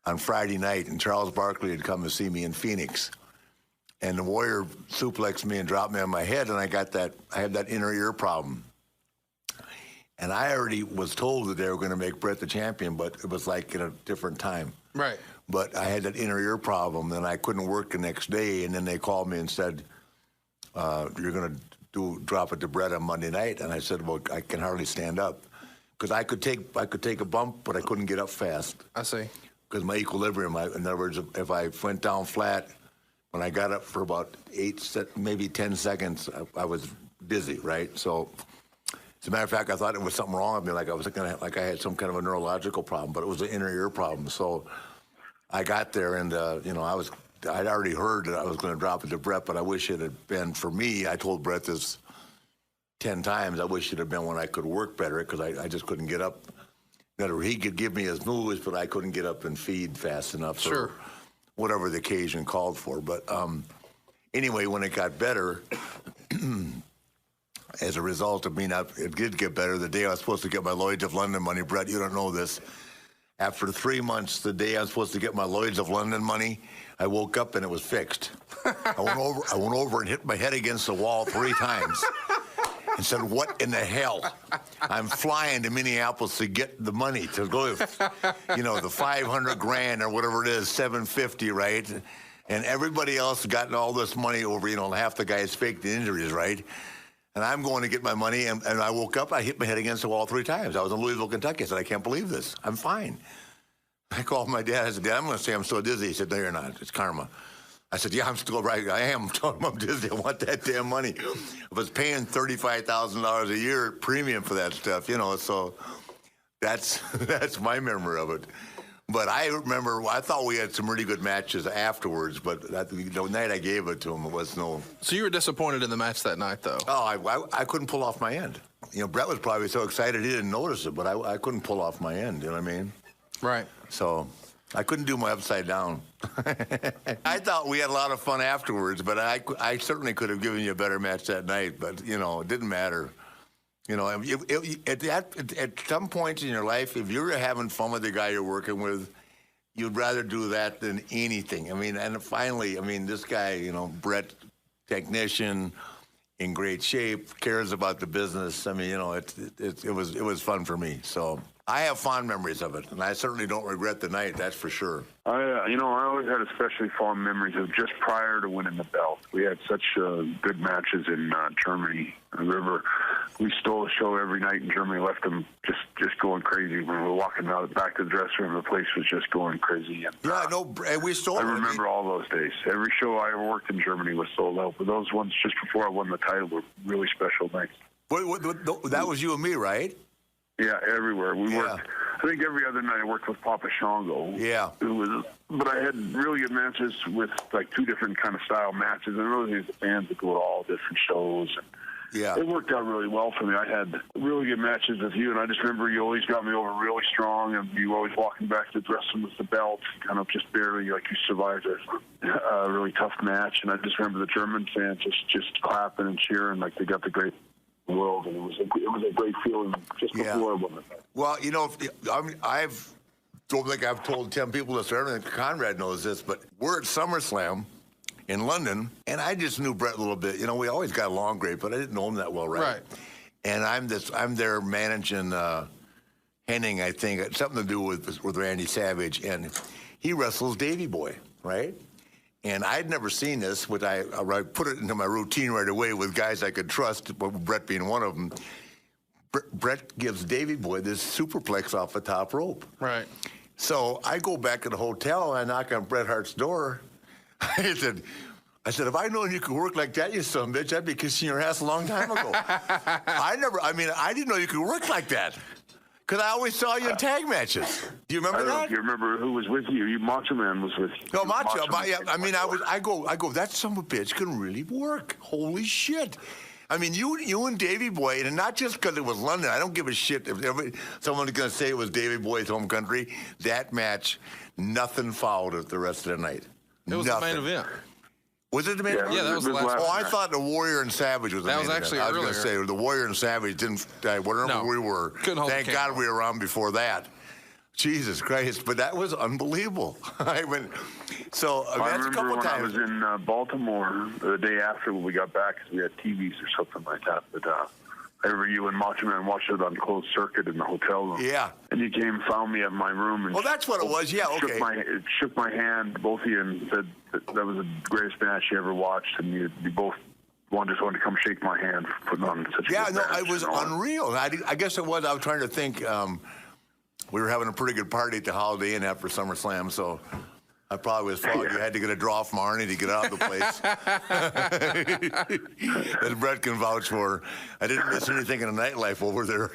on Friday night, and Charles Barkley had come to see me in Phoenix. And the Warrior suplexed me and dropped me on my head, and I had that inner ear problem. And I already was told that they were going to make Bret the champion, but it was like in a different time. Right. But I had that inner ear problem, and I couldn't work the next day. And then they called me and said, "You're going to drop it to Bret on Monday night." And I said, "Well, I can hardly stand up, because I could take a bump, but I couldn't get up fast." I see. Because my equilibrium, in other words, if I went down flat, when I got up for about 10 seconds, I was dizzy, right? So, as a matter of fact, I thought it was something wrong with me, like I had some kind of a neurological problem, but it was an inner ear problem. So, I got there, and you know, I'd already heard that I was going to drop it to Bret, but I wish it had been for me. I told Bret this 10 times. I wish it had been when I could work better, because I just couldn't get up. He could give me his moves, but I couldn't get up and feed fast enough. Sure. Whatever the occasion called for. But anyway, when it got better, as a result of it did get better. The day I was supposed to get my Lloyd's of London money, Bret, you don't know this. After 3 months, the day I was supposed to get my Lloyd's of London money, I woke up and it was fixed. I went over and hit my head against the wall 3 times. And said, "What in the hell? I'm flying to Minneapolis to get the money to go, you know, the $500,000 or whatever it is, $750,000, right? And everybody else has gotten all this money over, you know, half the guys faked the injuries, right? And I'm going to get my money, and I woke up, I hit my head against the wall 3 times. I was in Louisville, Kentucky. I said, "I can't believe this. I'm fine." I called my dad. I said, "Dad, I'm going to say I'm so dizzy." He said, "No, you're not. It's karma." I said, "Yeah, I'm still right. I am. I'm dizzy. I want that damn money." I was paying $35,000 a year premium for that stuff, you know. So that's my memory of it. But I remember, I thought we had some really good matches afterwards. But the night I gave it to him, it was no. So you were disappointed in the match that night, though? Oh, I couldn't pull off my end. You know, Bret was probably so excited he didn't notice it, but I couldn't pull off my end. You know what I mean? Right. So I couldn't do my upside down. I thought we had a lot of fun afterwards, but I certainly could have given you a better match that night. But, you know, it didn't matter. You know, at some point in your life, if you're having fun with the guy you're working with, you'd rather do that than anything. I mean, and finally, I mean, this guy, you know, Bret, technician, in great shape, cares about the business. I mean, you know, it was fun for me. So I have fond memories of it, and I certainly don't regret the night. That's for sure. You know, I always had especially fond memories of just prior to winning the belt. We had such good matches in Germany. I remember we stole the show every night in Germany, left them just going crazy. When we were walking out back to the dressing room, the place was just going crazy. And, yeah, I know. We stole. I remember all those days. Every show I ever worked in Germany was sold out. But those ones just before I won the title were really special nights. That was you and me, right? Yeah, everywhere. We worked. I think every other night I worked with Papa Shango. Yeah. But I had really good matches with like 2 different kind of style matches. And really the fans would go to all different shows. And yeah. It worked out really well for me. I had really good matches with you, and I just remember you always got me over really strong, and you were always walking back to the dressing room with the belt, kind of just barely, like you survived a really tough match. And I just remember the German fans just clapping and cheering like they got the great world, and it was a great feeling just before I won it. Well, you know, I don't think I've told 10 people this, or everything. Conrad knows this, but we're at SummerSlam in London, and I just knew Bret a little bit. You know, we always got along great, but I didn't know him that well, right? And I'm there managing Henning, I think, it's something to do with Randy Savage, and he wrestles Davey Boy, right? And I'd never seen this, but I put it into my routine right away with guys I could trust, Bret being one of them. Bret gives Davey Boy this superplex off the top rope. Right. So I go back to the hotel, and I knock on Bret Hart's door. I said, I said, if I'd known you could work like that, you son of a bitch, I'd be kissing your ass a long time ago. I didn't know you could work like that. Because I always saw you in tag matches. Do you remember I don't know that? if you remember who was with you. Macho Man was with you. No, Macho. I go, that son of a bitch can really work. Holy shit. I mean, you and Davey Boy, and not just because it was London. I don't give a shit if someone's going to say it was Davey Boy's home country. That match, nothing followed it the rest of the night. It was the main event. Was it the main event? Yeah, that was the last one. Oh, I thought the Warrior and Savage was the main event. That was actually earlier. earlier. I was going to say, the Warrior and Savage didn't, whatever we were. Couldn't hold Thank God we were around before that. Jesus Christ, but that was unbelievable. I that's a couple remember when times. I was in Baltimore the day after when we got back, because we had TVs or something like that. But I remember you and Macho Man watched it on closed circuit in the hotel room. Yeah. And you came, found me at my room. And well, that's what it was. Yeah, okay. Shook my hand, both of you, and said that was the greatest match you ever watched. And you both just wanted to come shake my hand for putting on such a good match. It was unreal. I guess it was. I was trying to think. We were having a pretty good party at the Holiday Inn after SummerSlam, so I probably was following. You had to get a draw from Arnie to get out of the place. As Brett can vouch for, I didn't miss anything in the nightlife over there.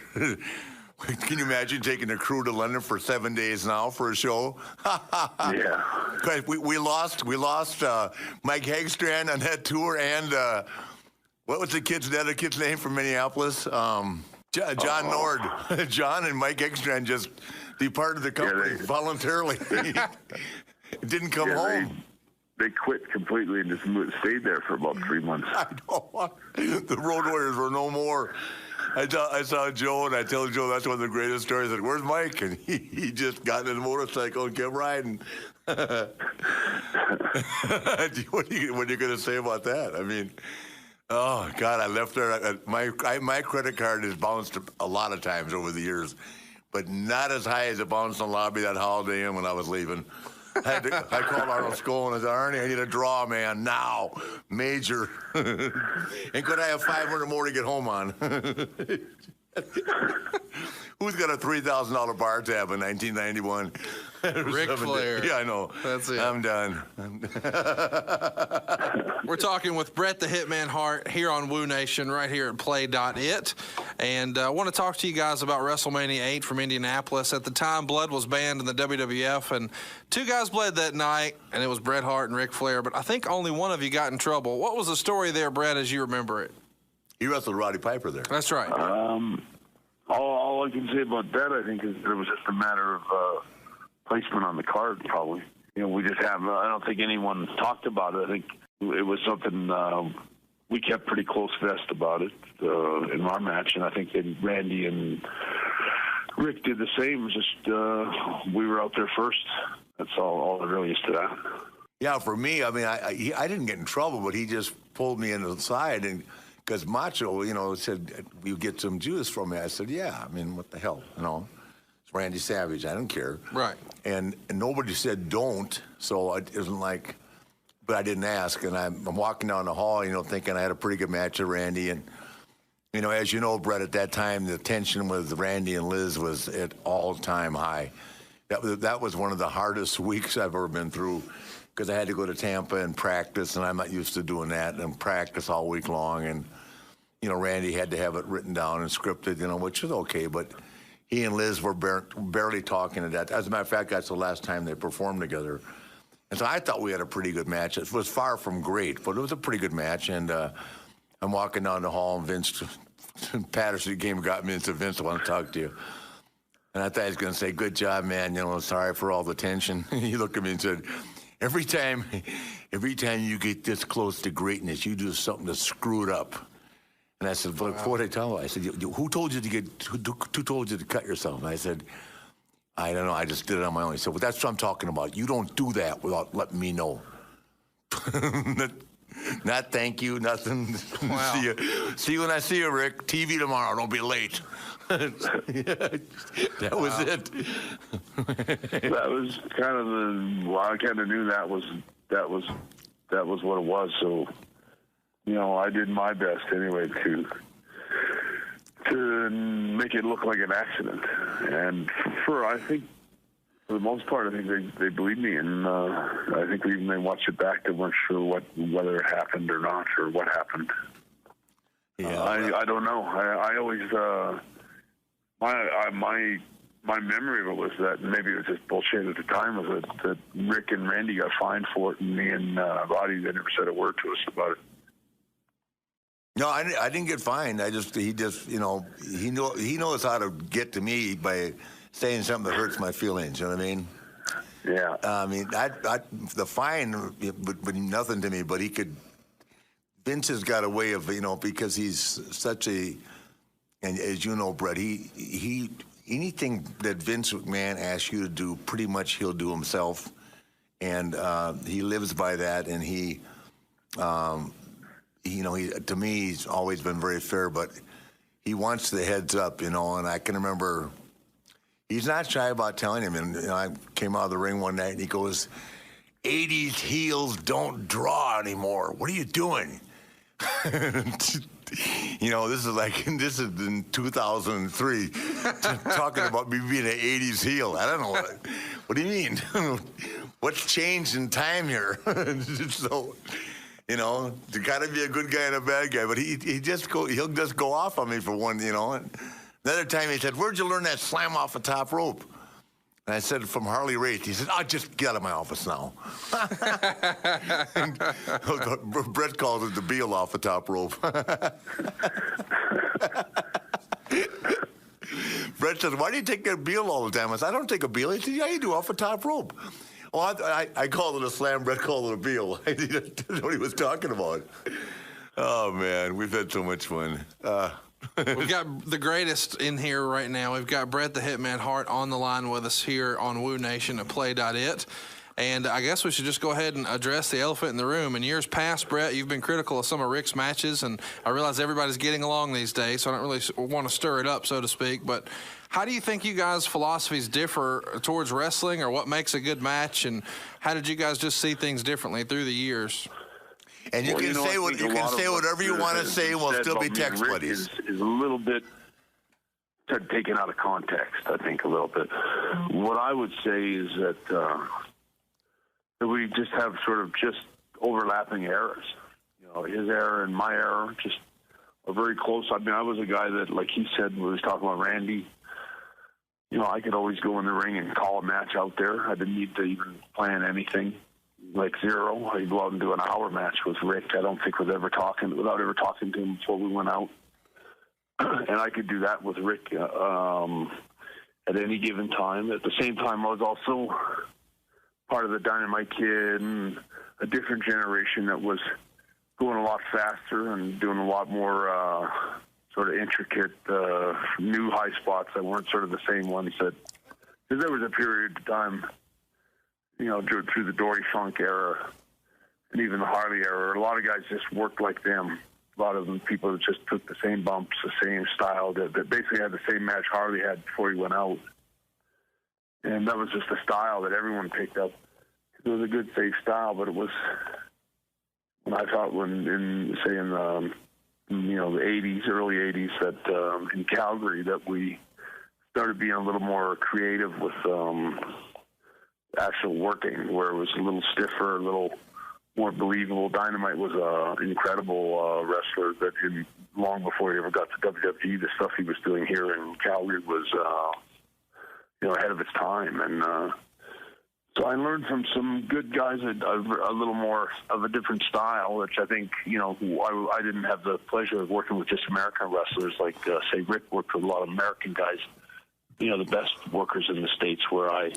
Can you imagine taking a crew to London for 7 days now for a show? Yeah. We lost Mike Hagstrand on that tour, and what was the other kid's name from Minneapolis? John Nord. John and Mike Hagstrand just departed the company voluntarily. Didn't come home. They quit completely and just stayed there for about 3 months. I know. The Road Warriors were no more. I saw Joe, and I told Joe that's one of the greatest stories. I said, where's Mike? And he just got in a motorcycle and kept riding. What are you going to say about that? I mean, oh, God, I left there. My credit card has bounced a lot of times over the years, but not as high as it bounced in the lobby that Holiday Inn when I was leaving. I called Arnold Skoll and I said, Arnie, I need a draw, man, now. Major. And could I have 500 more to get home on? Who's got a $3,000 bar tab in 1991? Ric Flair. Yeah, I know. That's it. I'm done. We're talking with Bret the Hitman Hart here on Woo Nation right here at Play.it. And I want to talk to you guys about WrestleMania 8 from Indianapolis. At the time, blood was banned in the WWF, and two guys bled that night, and it was Bret Hart and Ric Flair. But I think only one of you got in trouble. What was the story there, Bret, as you remember it? You wrestled Roddy Piper there. That's right. All I can say about that, I think, is it was just a matter of placement on the card, probably. You know, we just have, I don't think anyone talked about it. I think it was something we kept pretty close vest about it in our match, and I think that Randy and Rick did the same. It was just we were out there first. That's all there really is to that. Yeah, for me, I mean, I didn't get in trouble, but he just pulled me into the side, and because Macho, you know, said, you get some juice from me. I said, yeah, I mean, what the hell, you know? It's Randy Savage, I don't care. Right. And nobody said don't, so it isn't like, but I didn't ask. And I'm walking down the hall, you know, thinking I had a pretty good match with Randy. And, you know, as you know, Brett, at that time, the tension with Randy and Liz was at all-time high. That was one of the hardest weeks I've ever been through, because I had to go to Tampa and practice, and I'm not used to doing that, and practice all week long. And, you know, Randy had to have it written down and scripted, you know, which is okay, but he and Liz were barely talking at that. As a matter of fact, that's the last time they performed together. And so I thought we had a pretty good match. It was far from great, but it was a pretty good match. And I'm walking down the hall, and Vince Patterson got me and said, Vince, I want to talk to you. And I thought he was going to say, good job, man, you know, sorry for all the tension. He looked at me and said, every time you get this close to greatness, you do something to screw it up. And I said, well, what did I tell her? I said, who told you to cut yourself? And I said, I don't know, I just did it on my own. He said, well, that's what I'm talking about. You don't do that without letting me know. Not thank you, nothing. Wow. See you when I see you, Rick. TV tomorrow, don't be late. That was it. That was kind of I kind of knew that was what it was. So, you know, I did my best anyway to make it look like an accident. And I think for the most part, I think they believe me, and I think even they watched it back. They weren't sure whether it happened or not, or what happened. Yeah, I don't know. I always my memory of it was that maybe it was just bullshit at the time. Was that Rick and Randy got fined for it, and me and Roddy, they never said a word to us about it. No, I didn't get fined. He knows how to get to me by saying something that hurts my feelings. You know what I mean? Yeah. I mean, the fine would be nothing to me, but Vince has got a way of, because he's such a, and as you know, Brett, he anything that Vince McMahon asks you to do, pretty much he'll do himself, and he lives by that, and he to me, he's always been very fair, but he wants the heads up, and I can remember he's not shy about telling him, and I came out of the ring one night, and he goes, 80s heels don't draw anymore. What are you doing? This is in 2003, talking about me being an 80s heel. I don't know. What do you mean? What's changed in time here? So, there got to be a good guy and a bad guy, but he'll just go off on me for one, And another time he said, "Where'd you learn that slam off the top rope?" And I said, "From Harley Race." He said, "Oh, just get out of my office now." Brett calls it the Beal off the top rope. Brett says, "Why do you take a Beal all the time?" I said, "I don't take a Beal." He said, "Yeah, you do, off the top rope." Well, I called it a slam. Brett called it a Beal. I didn't know what he was talking about. Oh, man, we've had so much fun. We've got the greatest in here right now. We've got Bret the Hitman Hart on the line with us here on Wooooo Nation at Play.it. And I guess we should just go ahead and address the elephant in the room. In years past, Bret, you've been critical of some of Rick's matches, and I realize everybody's getting along these days, so I don't really want to stir it up, so to speak. But how do you think you guys' philosophies differ towards wrestling, or what makes a good match, and how did you guys just see things differently through the years? And you can say whatever you want to say, and we'll still be text buddies. Is a little bit taken out of context, I think, a little bit. What I would say is that we just have sort of just overlapping eras. His era and my era just are very close. I mean, I was a guy that, like he said, when he was talking about Randy, I could always go in the ring and call a match out there. I didn't need to even plan anything. Like zero. I'd go out and do an hour match with Rick. I don't think without ever talking to him before we went out. And I could do that with Rick at any given time. At the same time, I was also part of the Dynamite Kid and a different generation that was going a lot faster and doing a lot more sort of intricate new high spots that weren't sort of the same ones that, because there was a period of time, through the Dory Funk era and even the Harley era, a lot of guys just worked like them. A lot of them, people that just took the same bumps, the same style, that basically had the same match Harley had before he went out. And that was just a style that everyone picked up. It was a good, safe style, but it was, I thought in the 80s, early 80s, that in Calgary, that we started being a little more creative with actual working, where it was a little stiffer, a little more believable. Dynamite was an incredible wrestler that long before he ever got to WWE, the stuff he was doing here in Calgary was ahead of its time. And so I learned from some good guys a little more of a different style, which I think, I didn't have the pleasure of working with just American wrestlers, like, say, Rick worked with a lot of American guys, the best workers in the States, where I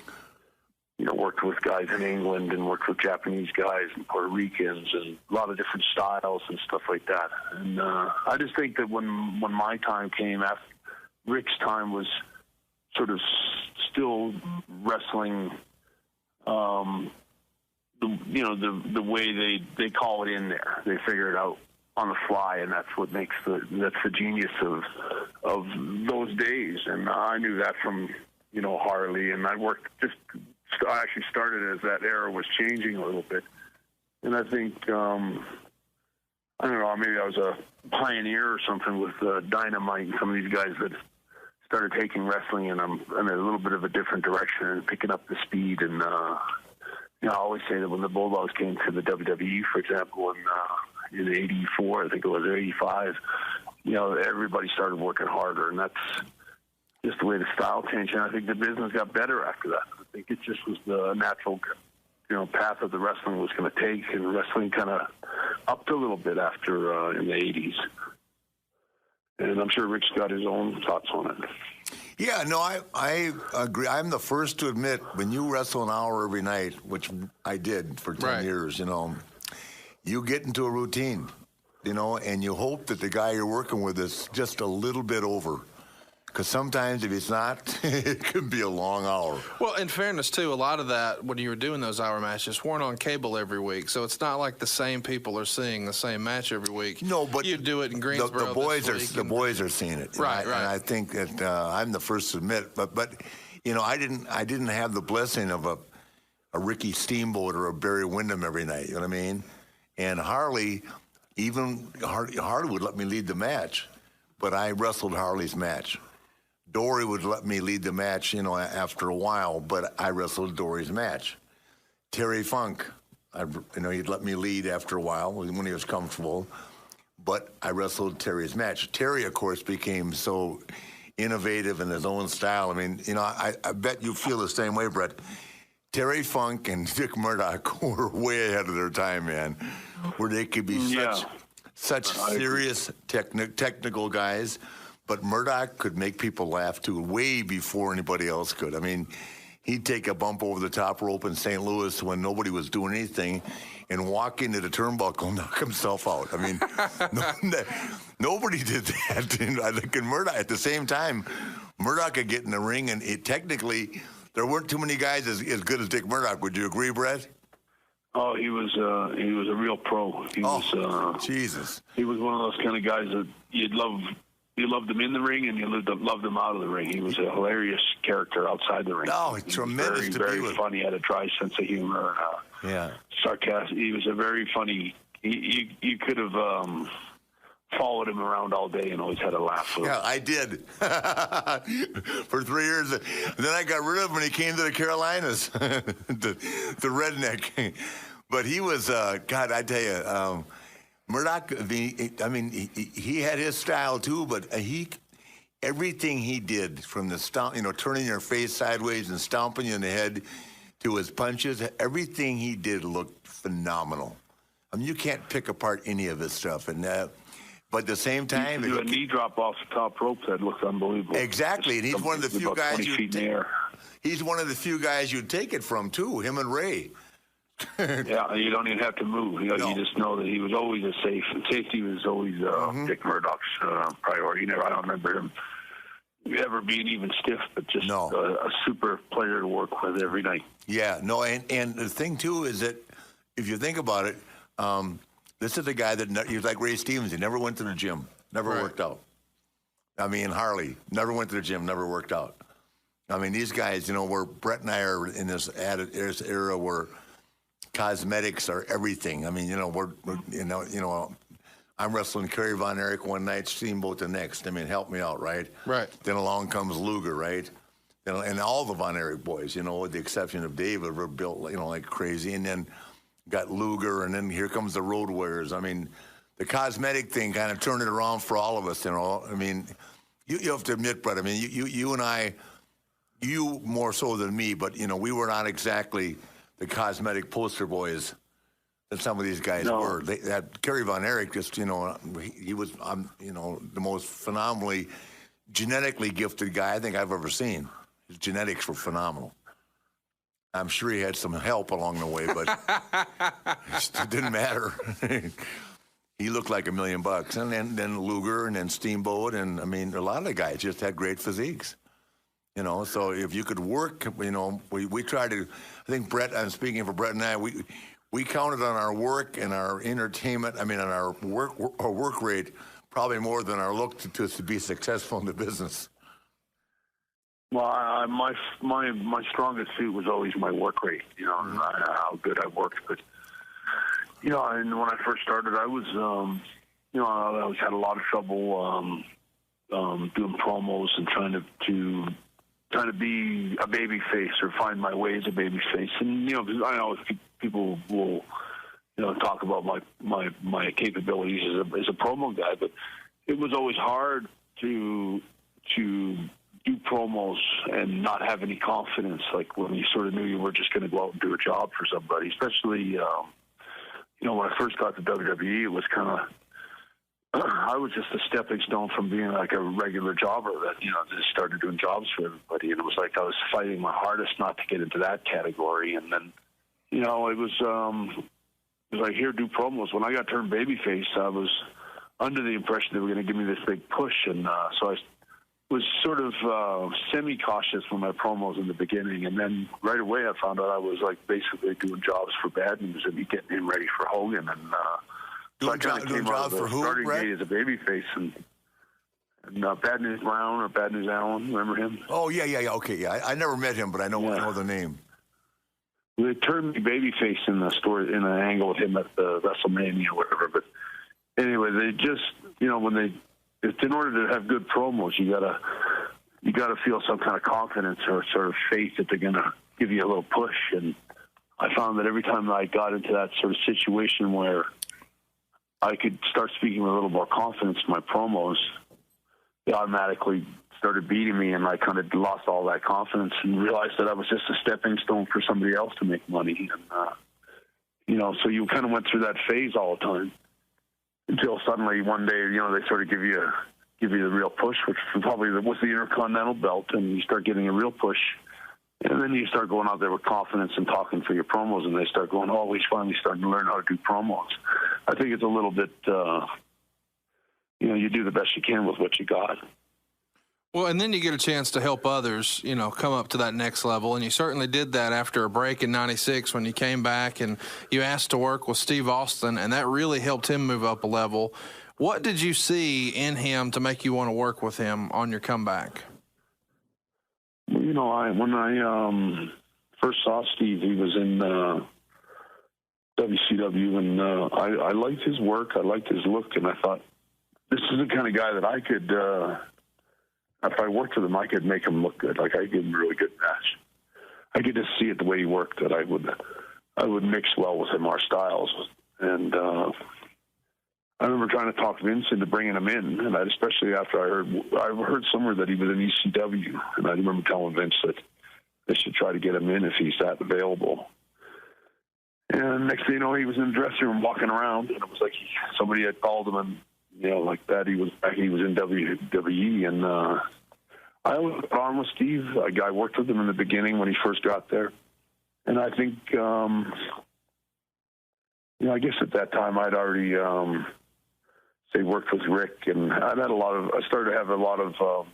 worked with guys in England and worked with Japanese guys and Puerto Ricans and a lot of different styles and stuff like that. And I just think that when my time came, after Rick's time was sort of still wrestling, the way they call it in there. They figure it out on the fly, and that's what makes that's the genius of those days. And I knew that from Harley, and I actually started as that era was changing a little bit. And I think, I don't know, maybe I was a pioneer or something with Dynamite and some of these guys that started taking wrestling in a little bit of a different direction and picking up the speed. And I always say that when the Bulldogs came to the WWE, for example, in '84, I think it was, or '85, everybody started working harder, and that's just the way the style changed. And I think the business got better after that. I think it just was the natural, path that the wrestling was going to take, and wrestling kind of upped a little bit after in the '80s. And I'm sure Rick's got his own thoughts on it. Yeah, no, I agree. I'm the first to admit, when you wrestle an hour every night, which I did for 10 years, you get into a routine, and you hope that the guy you're working with is just a little bit over. Because sometimes if it's not, it can be a long hour. Well, in fairness, too, a lot of that, when you were doing those hour matches, weren't on cable every week. So it's not like the same people are seeing the same match every week. No, but you do it in Greensboro. The boys are seeing it. Right. And I think that I'm the first to admit. But I didn't have the blessing of a Ricky Steamboat or a Barry Windham every night. You know what I mean? And Harley would let me lead the match, but I wrestled Harley's match. Dory would let me lead the match, after a while, but I wrestled Dory's match. Terry Funk, he'd let me lead after a while when he was comfortable, but I wrestled Terry's match. Terry, of course, became so innovative in his own style. I mean, I bet you feel the same way, Brett. Terry Funk and Dick Murdoch were way ahead of their time, man, where they could be such serious technical guys. But Murdoch could make people laugh, too, way before anybody else could. I mean, he'd take a bump over the top rope in St. Louis when nobody was doing anything and walk into the turnbuckle and knock himself out. I mean, nobody did that. I think in Murdoch, at the same time, Murdoch could get in the ring, and technically, there weren't too many guys as good as Dick Murdoch. Would you agree, Brett? Oh, he was a real pro. Jesus. He was one of those kind of guys that you'd love. You loved him in the ring, and you loved him out of the ring. He was a hilarious character outside the ring. Oh, tremendous to be with. Very funny. Had a dry sense of humor. Sarcastic. He was a very funny. You could have followed him around all day and always had a laugh with him. Yeah, I did for 3 years. And then I got rid of him when he came to the Carolinas, the redneck. But he was God. I tell you. Murdoch, he had his style too, but everything he did, from the stomp, turning your face sideways and stomping you in the head, to his punches, everything he did looked phenomenal. I mean, you can't pick apart any of his stuff, but at the same time, he could do a knee drop off the top rope that looked unbelievable. Exactly, and he's one of the few guys he's one of the few guys you'd take it from too. Him and Ray. Yeah, you don't even have to move. You just know that he was always a safe. And safety was always Dick Murdoch's priority. I don't remember him ever being even stiff, but just a super player to work with every night. Yeah, no, and the thing too is that if you think about it, this is a guy that he was like Ray Stevens. He never went to the gym, never worked out. I mean, Harley never went to the gym, never worked out. I mean, these guys, where Brett and I are in this era where cosmetics are everything. I mean, I'm wrestling Kerry Von Erich one night, Steamboat the next. I mean, help me out, right? Right. Then along comes Luger, right? And all the Von Erich boys, with the exception of David, were built, like crazy. And then got Luger, and then here comes the Road Warriors. I mean, the cosmetic thing kind of turned it around for all of us, I mean, you have to admit, Brett, I mean, you and I, you more so than me, but, we were not exactly the cosmetic poster boys that some of these guys were. They had Kerry Von Erich, just, he was, the most phenomenally genetically gifted guy I think I've ever seen. His genetics were phenomenal. I'm sure he had some help along the way, but it didn't matter. He looked like $1 million. And then Luger, and then Steamboat, and I mean, a lot of the guys just had great physiques. So if you could work, we tried to. I think Brett. I'm speaking for Brett and I. We counted on our work and our entertainment. I mean, on our work rate, probably more than our look to be successful in the business. Well, my strongest suit was always my work rate. How good I worked, but and when I first started, I was, I always had a lot of trouble. doing promos and trying to be a baby face or find my way as a baby face. And, you know, I know people will, you know, talk about my capabilities as a promo guy, but it was always hard to do promos and not have any confidence, like when you sort of knew you were just going to go out and do a job for somebody, especially, you know, when I first got to WWE, it was kind of, I was just a stepping stone from being like a regular jobber that, you know, just started doing jobs for everybody. And it was like I was fighting my hardest not to get into that category. And then, you know, it was like, here, do promos. When I got turned babyface, I was under the impression they were going to give me this big push. And so I was sort of semi-cautious for my promos in the beginning. And then right away I found out I was like basically doing jobs for Bad News and getting him ready for Hogan. And so I kind of came out of the starting gate as a babyface, and Bad News Brown or Bad News Allen, remember him? Oh, yeah. Okay, yeah. I never met him, but I know the name. They turned me babyface in the story, in an angle with him at the WrestleMania or whatever. But anyway, they just, you know, in order to have good promos, you gotta feel some kind of confidence or sort of faith that they're gonna give you a little push. And I found that every time I got into that sort of situation where I could start speaking with a little more confidence in my promos, they automatically started beating me, and I kind of lost all that confidence and realized that I was just a stepping stone for somebody else to make money. And, you know, so you kind of went through that phase all the time until suddenly one day, you know, they sort of give you the real push, which probably was the Intercontinental belt, and you start getting a real push. And then you start going out there with confidence and talking for your promos, and they start going, oh, he's finally starting to learn how to do promos. I think it's a little bit, you know, you do the best you can with what you got. Well, and then you get a chance to help others, you know, come up to that next level. And you certainly did that after a break in '96 when you came back and you asked to work with Steve Austin, and that really helped him move up a level. What did you see in him to make you want to work with him on your comeback? You know, when I first saw Steve, he was in WCW, and I liked his work. I liked his look, and I thought, this is the kind of guy that I could, if I worked with him, I could make him look good. Like, I could give him a really good match. I could just see it the way he worked, that I would mix well with him, our styles. And I remember trying to talk Vince into bringing him in, and especially after I heard somewhere that he was in ECW, and I remember telling Vince that they should try to get him in if he's that available. And next thing you know, he was in the dressing room walking around, and it was like somebody had called him, and you know, like that he was in WWE, and I was on with Steve. I worked with him in the beginning when he first got there, and I think, you know, I guess at that time I'd already worked with Rick, and I started to have a lot of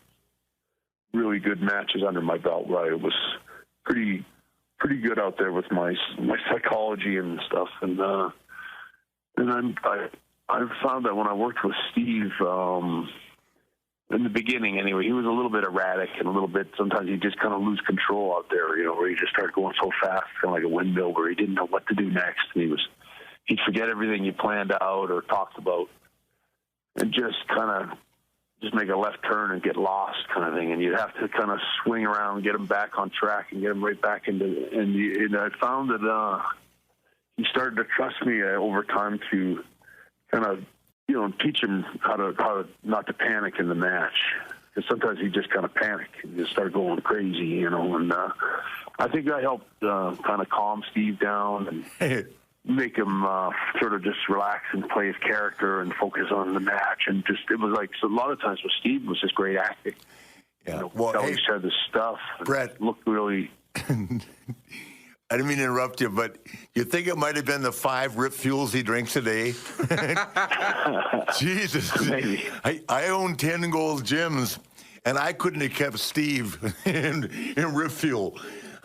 really good matches under my belt where I was pretty good out there with my psychology and stuff, and I found that when I worked with Steve, in the beginning anyway, he was a little bit erratic and a little bit, sometimes he'd just kind of lose control out there, you know, where he just started going so fast, kind of like a windmill, where he didn't know what to do next. And he'd forget everything you planned out or talked about and just make a left turn and get lost kind of thing. And you'd have to kind of swing around and get him back on track and get him right back into, and I found that he started to trust me over time to kind of, you know, teach him how to not to panic in the match, because sometimes he just kind of panic and just start going crazy, you know. And I think I helped kind of calm Steve down and make him sort of just relax and play his character and focus on the match. And just, it was like, so a lot of times with Steve was just great acting. Yeah. You know, Well, he said the stuff. Bret, looked really. I didn't mean to interrupt you, but you think it might have been the 5 Rip Fuels he drinks a day? Jesus. Maybe. I own 10 gold gyms, and I couldn't have kept Steve in Rip Fuel.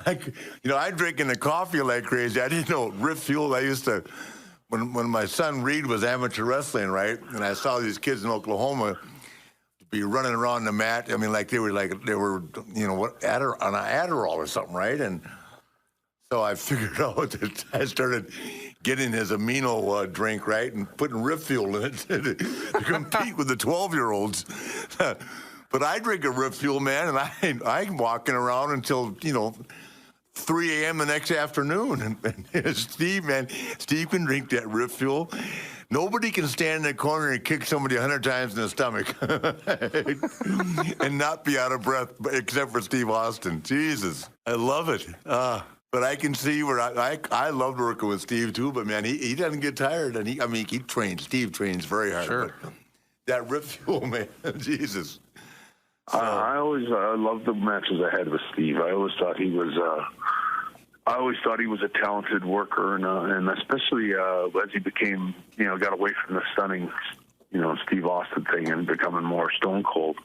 I'm drinking the coffee like crazy. I didn't know Rip Fuel. I used to, when my son Reed was amateur wrestling, right, and I saw these kids in Oklahoma be running around the mat. I mean, like they were, you know, on an Adderall or something, right? And so I figured out that I started getting his amino drink, right, and putting Rip Fuel in it to compete with the 12-year-olds. But I drink a Rip Fuel, man, and I'm walking around until, 3 a.m. the next afternoon. And Steve can drink that Rip Fuel. Nobody can stand in the corner and kick somebody 100 times in the stomach and not be out of breath, except for Steve Austin. Jesus, I love it. But I can see where I loved working with Steve too. But man, he doesn't get tired, and he trains. Steve trains very hard. Sure. But that Rip Fuel, man, Jesus. So, I loved the matches I had with Steve. I always thought he was a talented worker, and especially as he became, got away from the stunning, Steve Austin thing and becoming more Stone Cold.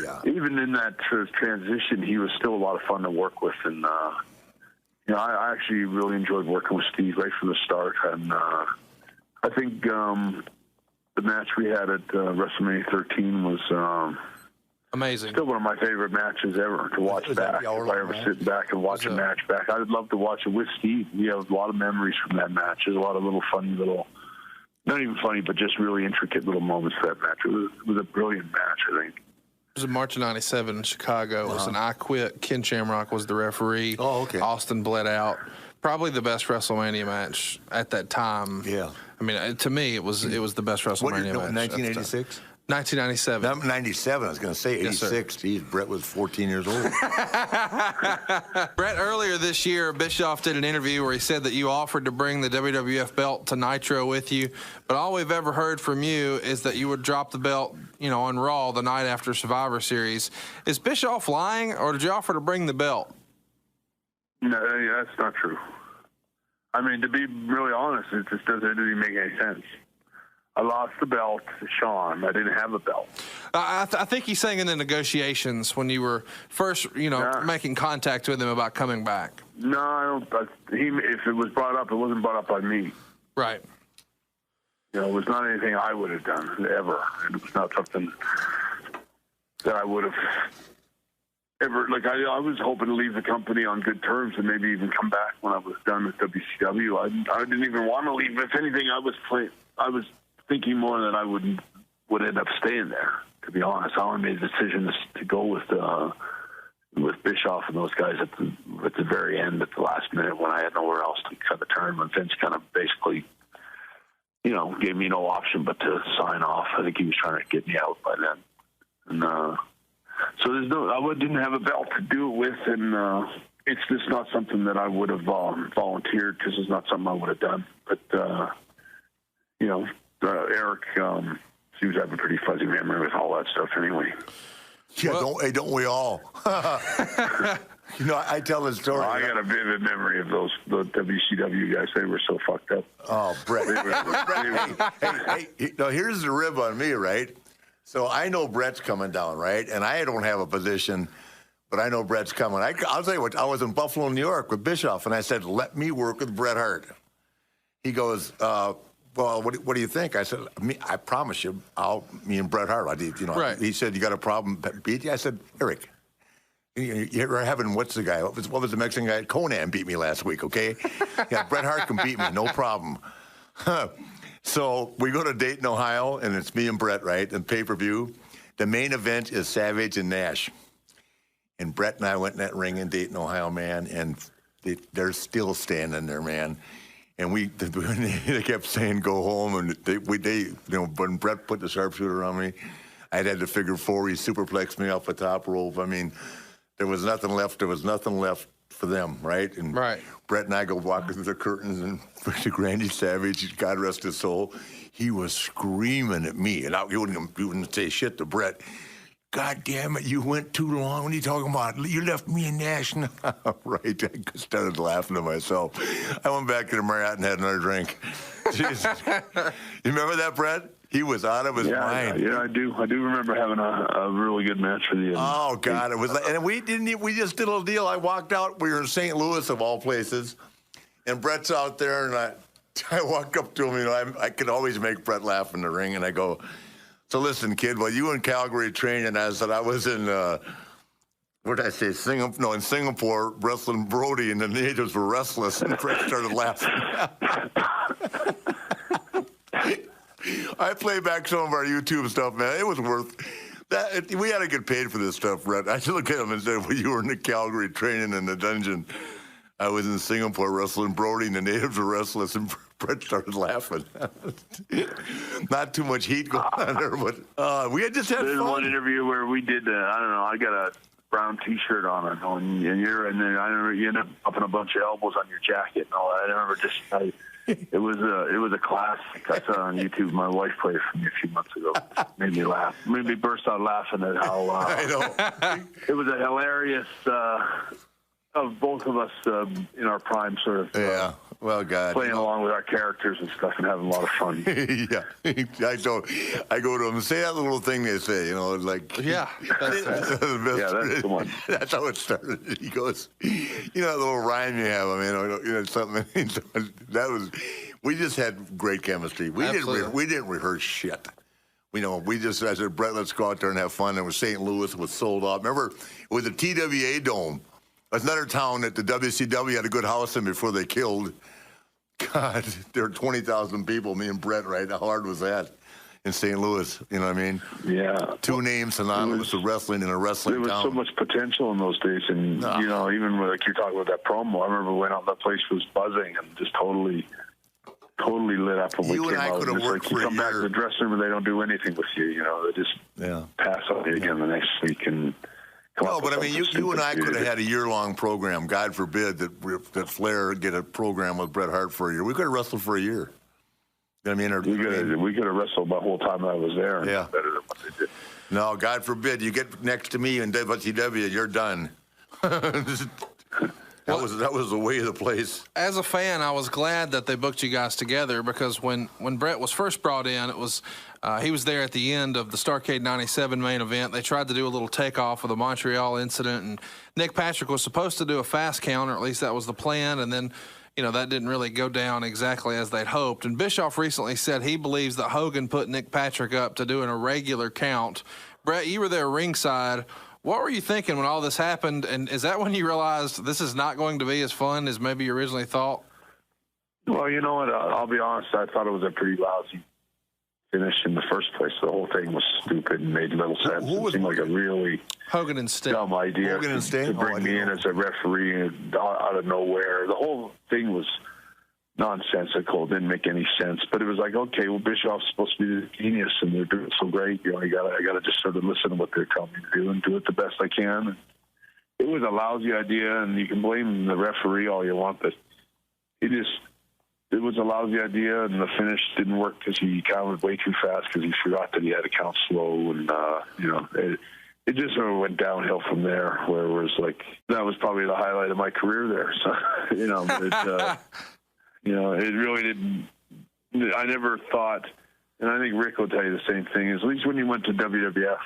Yeah. Even in that transition, he was still a lot of fun to work with, and I actually really enjoyed working with Steve right from the start. And I think the match we had at WrestleMania 13 was. Amazing. Still one of my favorite matches ever to watch back. If I ever sit back and watch a match back, I would love to watch it with Steve. We have a lot of memories from that match. There's a lot of not even funny, but just really intricate little moments to that match. It was a brilliant match, I think. It was in March of '97 in Chicago. It was an I Quit. Ken Shamrock was the referee. Oh, okay. Austin bled out. Probably the best WrestleMania match at that time. Yeah. I mean, to me, it was the best WrestleMania match. 1986? 1997. 97, I was going to say 86. Yes, geez, Bret was 14 years old. Bret, earlier this year, Bischoff did an interview where he said that you offered to bring the WWF belt to Nitro with you, but all we've ever heard from you is that you would drop the belt, on Raw the night after Survivor Series. Is Bischoff lying, or did you offer to bring the belt? No, that's not true. I mean, to be really honest, it doesn't even make any sense. I lost the belt to Sean. I didn't have a belt. I think he's saying in the negotiations when you were first, making contact with him about coming back. No, I don't. If it was brought up, it wasn't brought up by me. Right. It was not anything I would have done ever. It was not something that I would have ever. I was hoping to leave the company on good terms and maybe even come back when I was done with WCW. I didn't even want to leave. If anything, I was thinking more that I would end up staying there. To be honest, I only made the decision to go with Bischoff and those guys at the very end, at the last minute, when I had nowhere else to cut the turn. When Vince kind of basically, gave me no option but to sign off. I think he was trying to get me out by then, and so I didn't have a belt to do it with, and it's just not something that I would have volunteered, because it's not something I would have done. But Eric seems to have a pretty fuzzy memory with all that stuff anyway. Yeah, don't we all? I tell the story. I got a vivid memory of the WCW guys. They were so fucked up. Oh, Bret. Hey, here's the rib on me, right? So I know Bret's coming down, right? And I don't have a position, but I know Bret's coming. I'll tell you what, I was in Buffalo, New York with Bischoff, and I said, let me work with Bret Hart. He goes, well, what do you think? I said, I promise you, me and Bret Hart. Right. He said, you got a problem, Pete? I said, Eric, you're having, what's the guy? What was the Mexican guy? Conan beat me last week, okay? Yeah, Bret Hart can beat me, no problem. So we go to Dayton, Ohio, and it's me and Bret, right? And pay-per-view. The main event is Savage and Nash. And Bret and I went in that ring in Dayton, Ohio, man, and they're still standing there, man. And they kept saying, go home. And when Bret put the sharpshooter on me, I had to figure 4. He superplexed me off the top rope. I mean, there was nothing left. There was nothing left for them, right? And right. Bret and I go walking through the curtains, and Randy Savage, God rest his soul, he was screaming at me. And he wouldn't say shit to Bret. God damn it, you went too long. What are you talking about? You left me in Nash. Right. I started laughing to myself. I went back to the Marriott and had another drink. Jesus. You remember that, Bret? He was out of his mind. Yeah, I do. I do remember having a really good match for the end. Oh, God. It was and we just did a little deal. I walked out. We were in St. Louis, of all places. And Bret's out there, and I walk up to him. I could always make Bret laugh in the ring. And I go, so listen, kid, while you in Calgary training, I said, I was in What did I say? No, in Singapore, wrestling Brody, and the natives were restless, and Fred started laughing. I play back some of our YouTube stuff, man. It was worth that. We had to get paid for this stuff, Brett. I should look at him and say, well, you were in the Calgary training in the dungeon. I was in Singapore wrestling Brody, and the natives were restless, and Brett started laughing. Not too much heat going on there, but we had just had There's fun. one interview where we did, I don't know, I got a brown T-shirt on, and then I remember you ended up popping a bunch of elbows on your jacket and all that. I remember it was a classic. I saw it on YouTube. My wife played it for me a few months ago. Made me laugh. Made me burst out laughing at how I know. It was a hilarious of both of us in our prime, sort of. Yeah. Well, God. Playing along with our characters and stuff and having a lot of fun. Yeah. I go to him, say that little thing they say, like. Yeah. That's the one. That's how it started. He goes, that little rhyme you have. I mean, something. We just had great chemistry. We didn't rehearse shit. I said, Brett, let's go out there and have fun. And it was St. Louis, was sold out. Remember, it was the TWA Dome. That's another town that the WCW had a good house in before they killed. God, there were 20,000 people, me and Brett, right? How hard was that in St. Louis? You know what I mean? Yeah. Two names synonymous with wrestling in a wrestling town. There was so much potential in those days. And, even like you're talking about that promo, I remember we went out and that place was buzzing and just totally lit up when we came out. You and I could have worked for a year. You come back to the dressing room and they don't do anything with you. They just pass on you again the next week. And no, but I mean, you and I could have had a year-long program. God forbid that Flair get a program with Bret Hart for a year. We could have wrestled for a year. You know what I mean? We could have wrestled the whole time I was there. Yeah. Better than what they did. No, God forbid you get next to me in WCW, you're done. That was the way of the place. As a fan, I was glad that they booked you guys together because when Bret was first brought in, it was he was there at the end of the Starrcade 97 main event. They tried to do a little takeoff of the Montreal incident, and Nick Patrick was supposed to do a fast count, or at least that was the plan, and then that didn't really go down exactly as they'd hoped. And Bischoff recently said he believes that Hogan put Nick Patrick up to do an irregular count. Bret, you were there ringside. What were you thinking when all this happened, and is that when you realized this is not going to be as fun as maybe you originally thought? Well, you know what? I'll be honest. I thought it was a pretty lousy finish in the first place. The whole thing was stupid and made little sense. It seemed like a really Hogan and Sting. dumb idea to bring me in as a referee out of nowhere. The whole thing was nonsensical. Didn't make any sense. But it was like, okay, well, Bischoff's supposed to be the genius, and they're doing so great. I gotta just sort of listen to what they're telling me to do and do it the best I can. And it was a lousy idea, and you can blame the referee all you want, but it was a lousy idea, and the finish didn't work because he counted way too fast because he forgot that he had to count slow, and it just sort of went downhill from there. Where it was like that was probably the highlight of my career there. So it really didn't. I never thought, and I think Rick will tell you the same thing. Is at least when you went to WWF,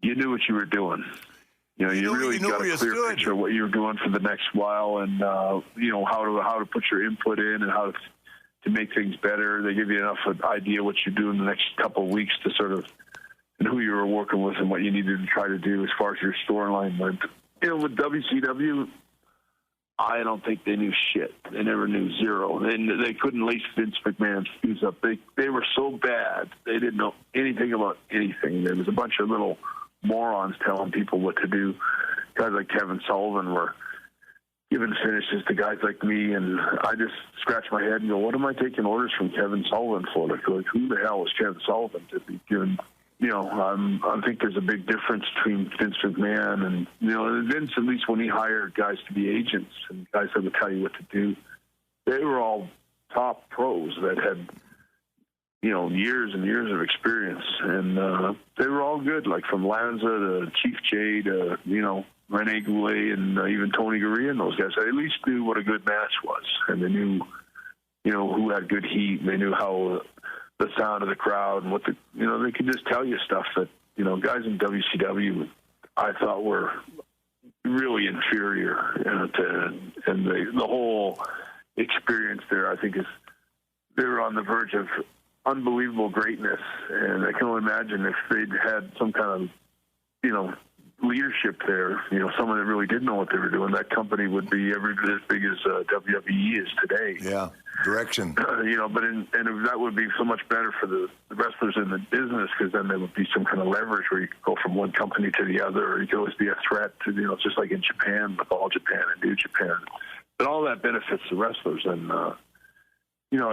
you knew what you were doing. You really got a clear picture of what you were doing for the next while, and how to put your input in and how to make things better. They give you enough of an idea what you do in the next couple of weeks to sort of and who you were working with and what you needed to try to do as far as your storyline went. With WCW, I don't think they knew shit. They never knew zero. They couldn't lace Vince McMahon's shoes up. They were so bad, they didn't know anything about anything. There was a bunch of little morons telling people what to do. Guys like Kevin Sullivan were giving finishes to guys like me, and I just scratch my head and go, what am I taking orders from Kevin Sullivan for? Like who the hell is Kevin Sullivan to be giving? I think there's a big difference between Vince McMahon and, Vince, at least when he hired guys to be agents and guys that would tell you what to do, they were all top pros that had, years and years of experience. And they were all good, like from Lanza to Chief J to, Rene Goulet and even Tony Gurria and those guys. They at least knew what a good match was. And they knew, who had good heat. And they knew how the sound of the crowd and what they could just tell you stuff that, guys in WCW I thought were really inferior and the whole experience there, I think they were on the verge of unbelievable greatness. And I can only imagine if they'd had some kind of, leadership there, someone that really did know what they were doing, that company would be every bit as big as WWE is today. Yeah, direction. But that would be so much better for the wrestlers in the business, because then there would be some kind of leverage where you could go from one company to the other, or you could always be a threat to, just like in Japan with All Japan and New Japan. But all that benefits the wrestlers. And,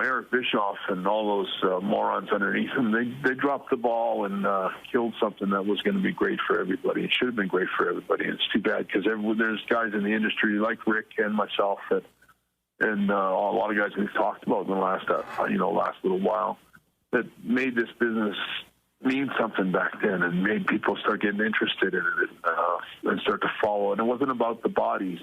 Eric Bischoff and all those morons underneath him, they dropped the ball and killed something that was going to be great for everybody. It should have been great for everybody. And it's too bad, because there's guys in the industry like Rick and myself and a lot of guys we've talked about in the last little while that made this business mean something back then and made people start getting interested in it and start to follow. And it wasn't about the bodies.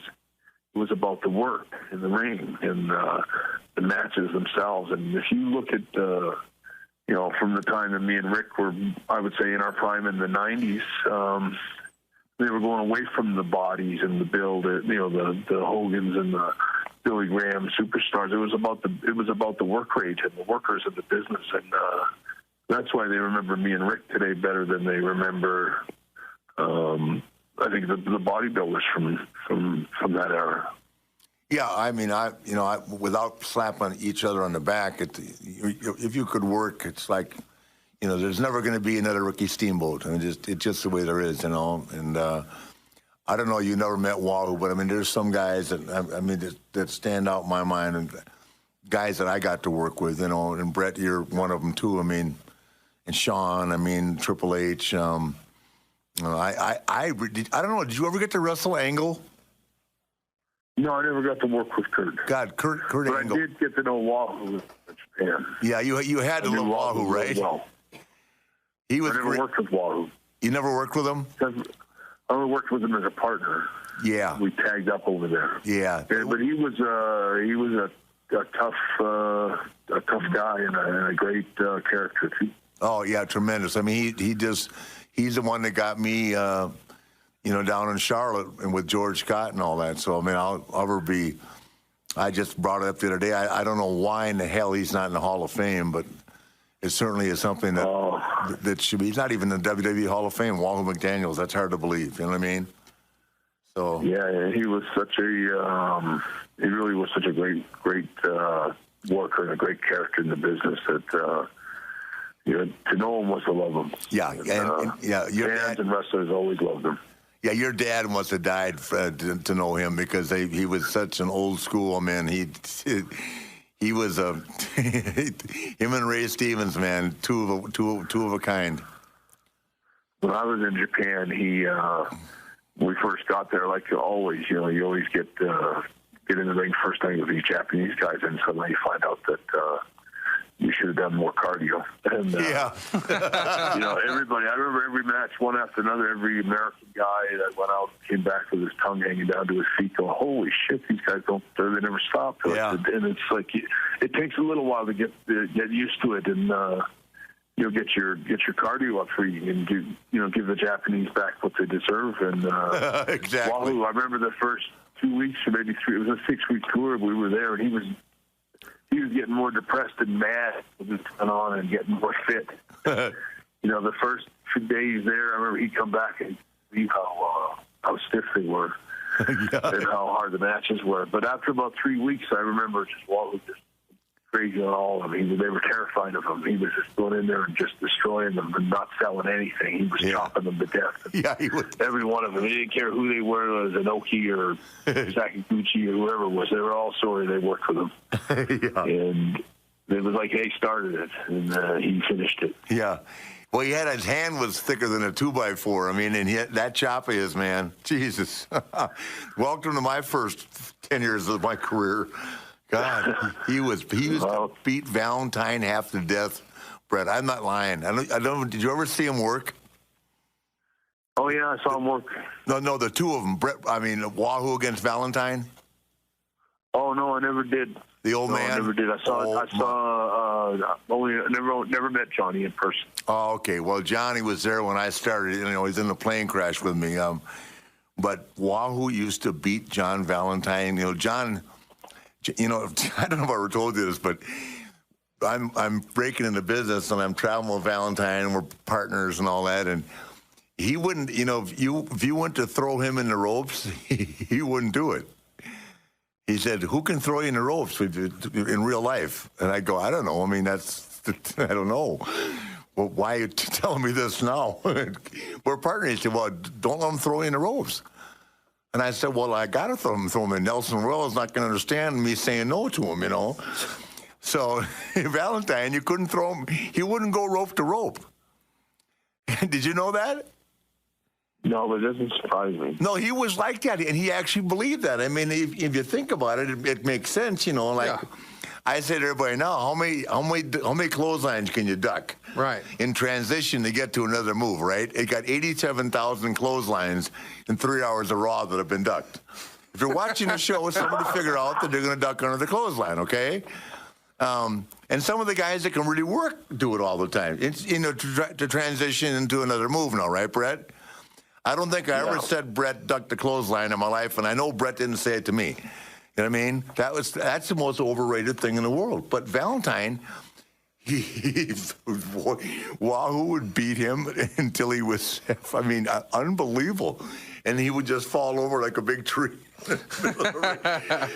It was about the work in the ring and the matches themselves. And if you look at, from the time that me and Rick were, I would say, in our prime in the 90s, they were going away from the bodies and the build, the Hogans and the Billy Graham superstars. It was about the work rate and the workers of the business. And that's why they remember me and Rick today better than they remember, I think, the bodybuilders from that era. Yeah, I mean, without slapping each other on the back, if you could work, it's like, there's never going to be another Ricky Steamboat. I mean, it's just the way there is, And I don't know, you never met Wooooo, but I mean, there's some guys that stand out in my mind, and guys that I got to work with, and Bret, you're one of them too. I mean, and Shawn, Triple H. I don't know. Did you ever get to wrestle Angle? No, I never got to work with Kurt. God, Kurt but Angle. I did get to know Wooooo in Japan. Yeah, you had to know Wooooo, right? Well. He was I never worked with Wooooo. You never worked with him? I only worked with him as a partner. Yeah. We tagged up over there. Yeah. But he was a tough guy and a great character too. Oh yeah, tremendous. I mean, he's the one that got me, down in Charlotte and with George Scott and all that. So I mean, I just brought it up the other day. I don't know why in the hell he's not in the Hall of Fame, but it certainly is something that should be. He's not even in the WWE Hall of Fame. Wooooo McDaniels. That's hard to believe. You know what I mean? So yeah, he was he really was such a great worker and a great character in the business that to know him was to love him. Yeah, your fans and wrestlers always loved him. Yeah, your dad must have died to know him, because he was such an old school man. He was him and Ray Stevens, man, two of a kind. When I was in Japan, we first got there, like always, you always get in the ring first thing with these Japanese guys, and suddenly you find out that you should have done more cardio. And, everybody, I remember every match, one after another, every American guy that went out came back with his tongue hanging down to his feet going, holy shit, these guys they never stop. Yeah. And it's like, it takes a little while to get used to it and, get your cardio up for you and give the Japanese back what they deserve. And exactly. Wooooo, I remember the first 2 weeks or maybe 3. It was a 6-week tour. We were there, and he was getting more depressed and mad with this going on and getting more fit. The first few days there, I remember he'd come back and see how stiff they were and how hard the matches were. But after about 3 weeks, I remember just Wooooo just crazy on all of them. They were terrified of him. He was just going in there and just destroying them and not selling anything. He was chopping them to death. Yeah, he would. Every one of them. He didn't care who they were, it was Inoki or Sakaguchi or whoever it was. They were all sorry they worked with him. Yeah. And it was like they started it, and he finished it. Yeah. Well, his hand was thicker than a 2x4. I mean, and that chop is, man. Jesus. Welcome to my first 10 years of my career. God, he was beat Valentine half to death. Bret, I'm not lying. I don't. Did you ever see him work? Oh yeah, I saw him work. No, the two of them. Wooooo against Valentine. Oh no, I never did. The old man. I never did. I saw. Only never met Johnny in person. Oh, okay. Well, Johnny was there when I started. He's in the plane crash with me. But Wooooo used to beat John Valentine. John. I don't know if I ever told you this, but I'm breaking into business and I'm traveling with Valentine and we're partners and all that. And he wouldn't, if you went to throw him in the ropes, he wouldn't do it. He said, who can throw you in the ropes in real life? And I go, I don't know. I mean, I don't know. Well, why are you telling me this now? We're partners. He said, well, don't let him throw you in the ropes. And I said, well, I got to throw him in. Nelson Royal is not going to understand me saying no to him, So Valentine, you couldn't throw him. He wouldn't go rope to rope. Did you know that? No, but it doesn't surprise me. No, he was like that, and he actually believed that. I mean, if you think about it, it makes sense, Yeah. I say to everybody now, how many clotheslines can you duck? Right. In transition to get to another move, right? It got 87,000 clotheslines in 3 hours of Raw that have been ducked. If you're watching the show, somebody figure out that they're going to duck under the clothesline, okay? And some of the guys that can really work do it all the time. It's to transition into another move now, right, Bret? I don't think I ever said Bret ducked the clothesline in my life, and I know Bret didn't say it to me. You know what I mean? That's the most overrated thing in the world. But Valentine, Wahoo would beat him until he was, unbelievable. And he would just fall over like a big tree.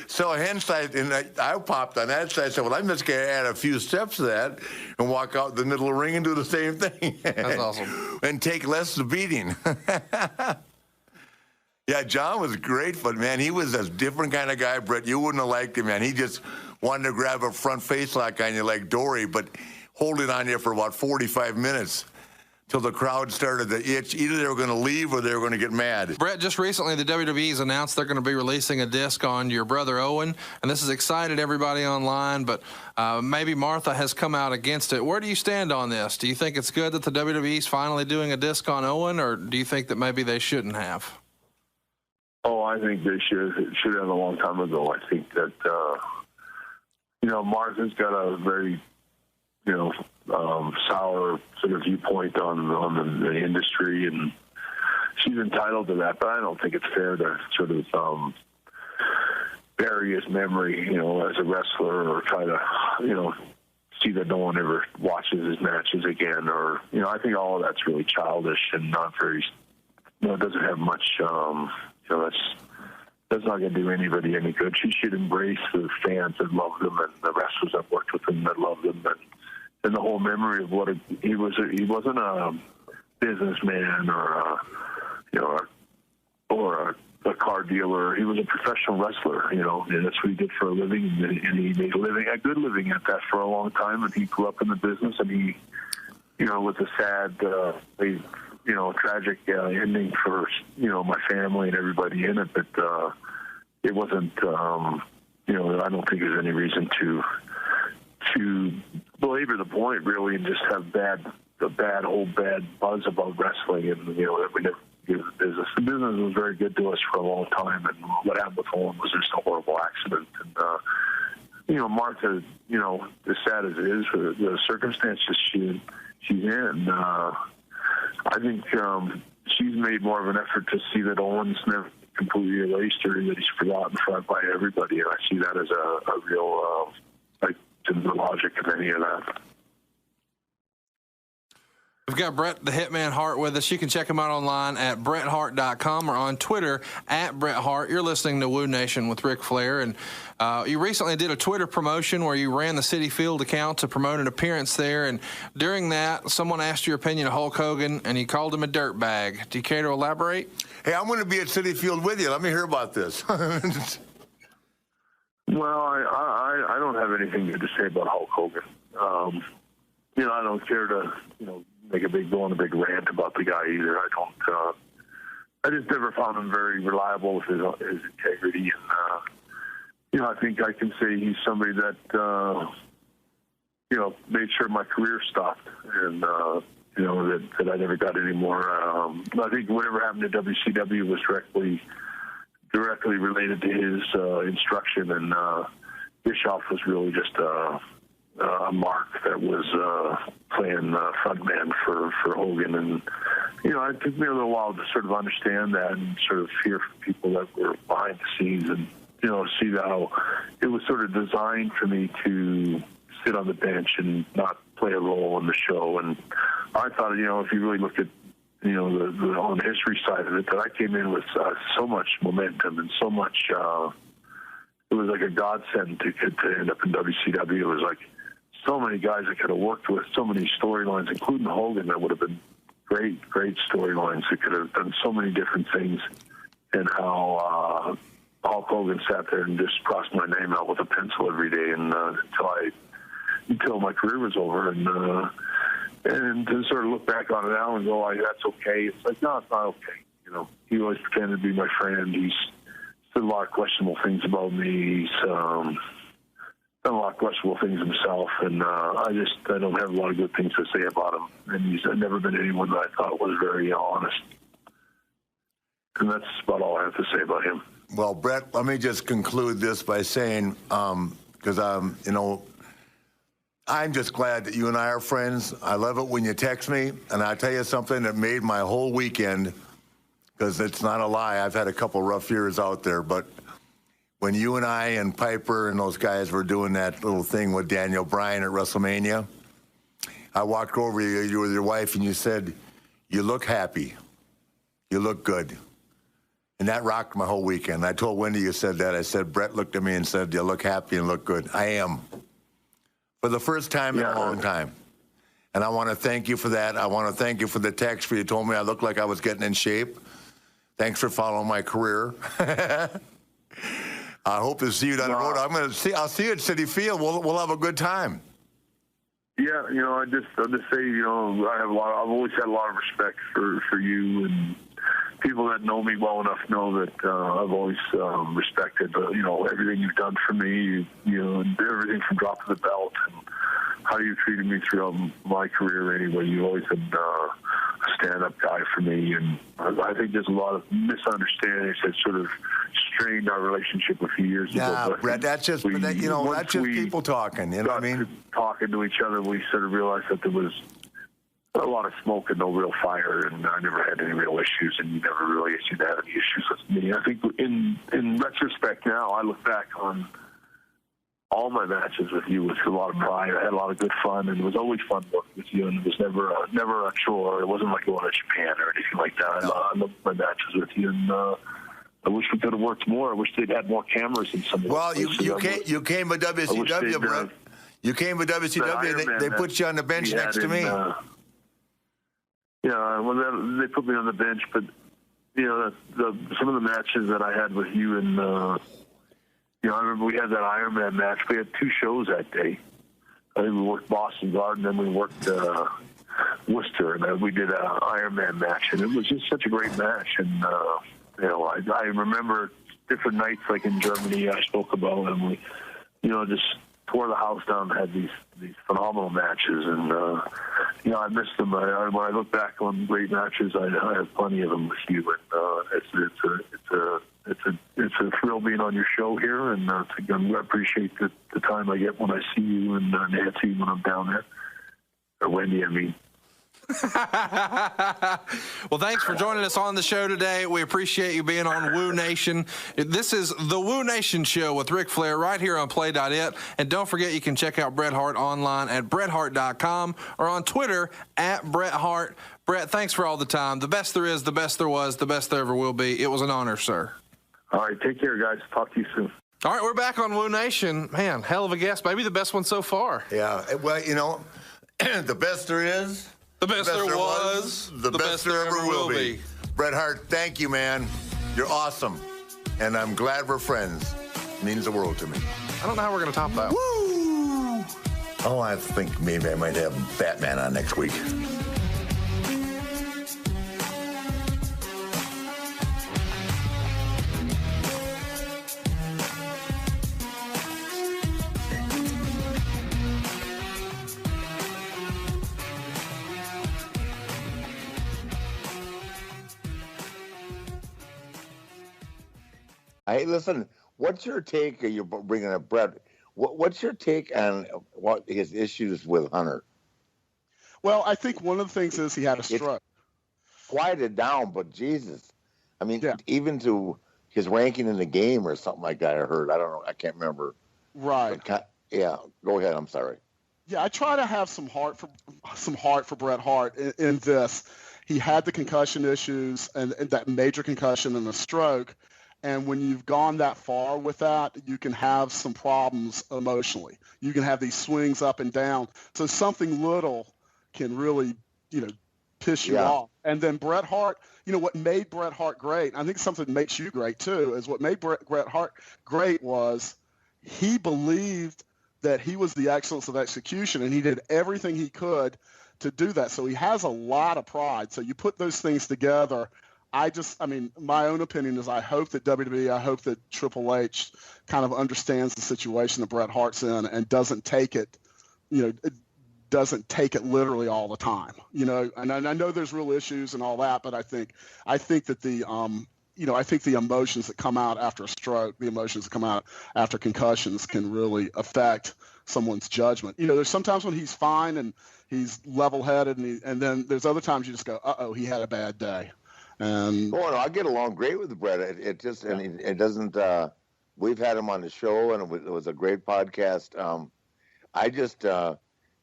So hence I popped on that side. I said, well, I'm just going to add a few steps to that and walk out the middle of the ring and do the same thing. That's awesome. And take less of the beating. Yeah, John was great, but, man, he was a different kind of guy, Bret. You wouldn't have liked him, man. He just wanted to grab a front face lock on you like Dory, but hold it on you for about 45 minutes. Till the crowd started to itch. Either they were going to leave or they were going to get mad. Bret, just recently the WWE's announced they're going to be releasing a disc on your brother Owen, and this has excited everybody online, but maybe Martha has come out against it. Where do you stand on this? Do you think it's good that the WWE's finally doing a disc on Owen, or do you think that maybe they shouldn't have? Oh, I think they should have a long time ago. I think that, Martha's got a very, sour sort of viewpoint on the industry, and she's entitled to that, but I don't think it's fair to sort of bury his memory, as a wrestler, or try to, see that no one ever watches his matches again, or, I think all of that's really childish and not very, it doesn't have much, that's not going to do anybody any good. She should embrace the fans that loved him and the wrestlers that worked with him that loved him, and the whole memory of what he was. He wasn't a businessman or a car dealer. He was a professional wrestler, and that's what he did for a living, and he made a good living at that for a long time. And he grew up in the business, and he, with a sad, tragic ending for my family and everybody in it. But it wasn't, I don't think there's any reason to belabor the point, really, and just have bad buzz about wrestling, and that we never give the business. The business was very good to us for a long time, and what happened with Owen was just a horrible accident. And Martha, as sad as it is for the circumstances she's in, I think she's made more of an effort to see that Owen's never completely erased or that he's forgotten by everybody, and I see that as a real to the logic of any of that. We've got Bret the Hitman Hart with us. You can check him out online at BretHart.com or on Twitter at Bret Hart. You're listening to Woo Nation with Ric Flair, and you recently did a Twitter promotion where you ran the Citi Field account to promote an appearance there, and during that, someone asked your opinion of Hulk Hogan, and you called him a dirtbag. Do you care to elaborate? Hey, I'm going to be at Citi Field with you. Let me hear about this. Well, I don't have anything good to say about Hulk Hogan. I don't care to, go on a big rant about the guy either. I just never found him very reliable with his integrity. And, I think I can say he's somebody that, made sure my career stopped and, that I never got any more. I think whatever happened to WCW was directly related to his instruction, and Bischoff was really just a mark that was playing frontman for Hogan. And, it took me a little while to sort of understand that and sort of hear from people that were behind the scenes and, see how it was sort of designed for me to sit on the bench and not play a role in the show. And I thought, if you really look at on the history side of it, that I came in with so much momentum and so much. It was like a godsend to end up in WCW. It was like so many guys I could have worked with, so many storylines, including Hogan, that would have been great storylines. That could have done so many different things, and how Hulk Hogan sat there and just crossed my name out with a pencil every day, and until my career was over, and to sort of look back on it now and go, that's okay. It's like, no, it's not okay. He always pretended to be my friend. He's said a lot of questionable things about me. He's done a lot of questionable things himself, and I don't have a lot of good things to say about him. And he's never been anyone that I thought was very honest. And that's about all I have to say about him. Well, Bret, let me just conclude this by saying, because I'm just glad that you and I are friends. I love it when you text me, and I'll tell you something that made my whole weekend, because it's not a lie. I've had a couple rough years out there, but when you and I and Piper and those guys were doing that little thing with Daniel Bryan at WrestleMania, I walked over to you with your wife, and you said, "You look happy. You look good." And that rocked my whole weekend. I told Wendy you said that. I said, Bret looked at me and said, "You look happy and look good." I am. For the first time in a long time. And I want to thank you for that. I want to thank you for the text where you told me I looked like I was getting in shape. Thanks for following my career. I hope to see you down the road. I'll see you at Citi Field. We'll have a good time. Yeah, I'll just say, I've always had a lot of respect for you, and people that know me well enough know that I've always respected, everything you've done for me, and everything from dropping the belt and how you treated me throughout my career anyway. You've always been a stand-up guy for me, and I think there's a lot of misunderstandings that sort of strained our relationship a few years ago. Bret, that's just people talking. You know what I mean? Talking to each other, we sort of realized that there was a lot of smoke and no real fire, and I never had any real issues, and you never really had any issues with me. I think in retrospect now, I look back on all my matches with you with a lot of pride. I had a lot of good fun, and it was always fun working with you, and it was never a chore. It wasn't like going to Japan or anything like that. I loved my matches with you, and I wish we could have worked more. I wish they'd had more cameras in some of the places. You came with WCW, Bret. You came with WCW, they put you on the bench next to me. They put me on the bench, but some of the matches that I had with you, and I remember we had that Iron Man match. We had two shows that day. I think we worked Boston Garden, then we worked Worcester, and then we did an Iron Man match, and it was just such a great match. And I remember different nights, like in Germany, I spoke about, and we, just tore the house down and had these phenomenal matches, and I miss them. When I look back on great matches, I have plenty of them with you, and it's a thrill being on your show here, and I appreciate the time I get when I see you and Nancy when I'm down there, or Wendy, I mean. Well, thanks for joining us on the show today. We appreciate you being on Woo Nation. This is the Woo Nation Show with Ric Flair right here on Play.it. And don't forget, you can check out Bret Hart online at BretHart.com or on Twitter at Bret Hart. Bret, thanks for all the time. The best there is, the best there was, the best there ever will be. It was an honor, sir. All right, take care, guys. Talk to you soon. All right, we're back on Woo Nation. Man, hell of a guest. Maybe the best one so far. Yeah, well, the best there is, the best there was, the best there ever will be. Bret Hart, thank you, man. You're awesome. And I'm glad we're friends. It means the world to me. I don't know how we're going to top that. Woo! Oh, I think maybe I might have Batman on next week. Hey, listen, what's your take? You're bringing up Bret. What's your take on what his issues with Hunter? Well, I think one of the things is he had a stroke. Quieted down, but Jesus. I mean, even to his ranking in the game or something like that, I heard. I don't know. I can't remember. Right. But, go ahead. I'm sorry. Yeah, I try to have some heart for Bret Hart in this. he had the concussion issues and that major concussion and the stroke. And when you've gone that far with that, you can have some problems emotionally. You can have these swings up and down. So something little can really, piss you off. And then Bret Hart, what made Bret Hart great, I think something that makes you great too, is what made Bret Hart great was he believed that he was the excellence of execution, and he did everything he could to do that. So he has a lot of pride. So you put those things together. My own opinion is I hope that WWE, I hope that Triple H kind of understands the situation that Bret Hart's in and doesn't take it, doesn't take it literally all the time, and I know there's real issues and all that, but I think that the, I think the emotions that come out after a stroke, the emotions that come out after concussions can really affect someone's judgment. There's sometimes when he's fine and he's level-headed and then there's other times you just go, uh-oh, he had a bad day. And I get along great with Bret. It doesn't. We've had him on the show, and it was a great podcast.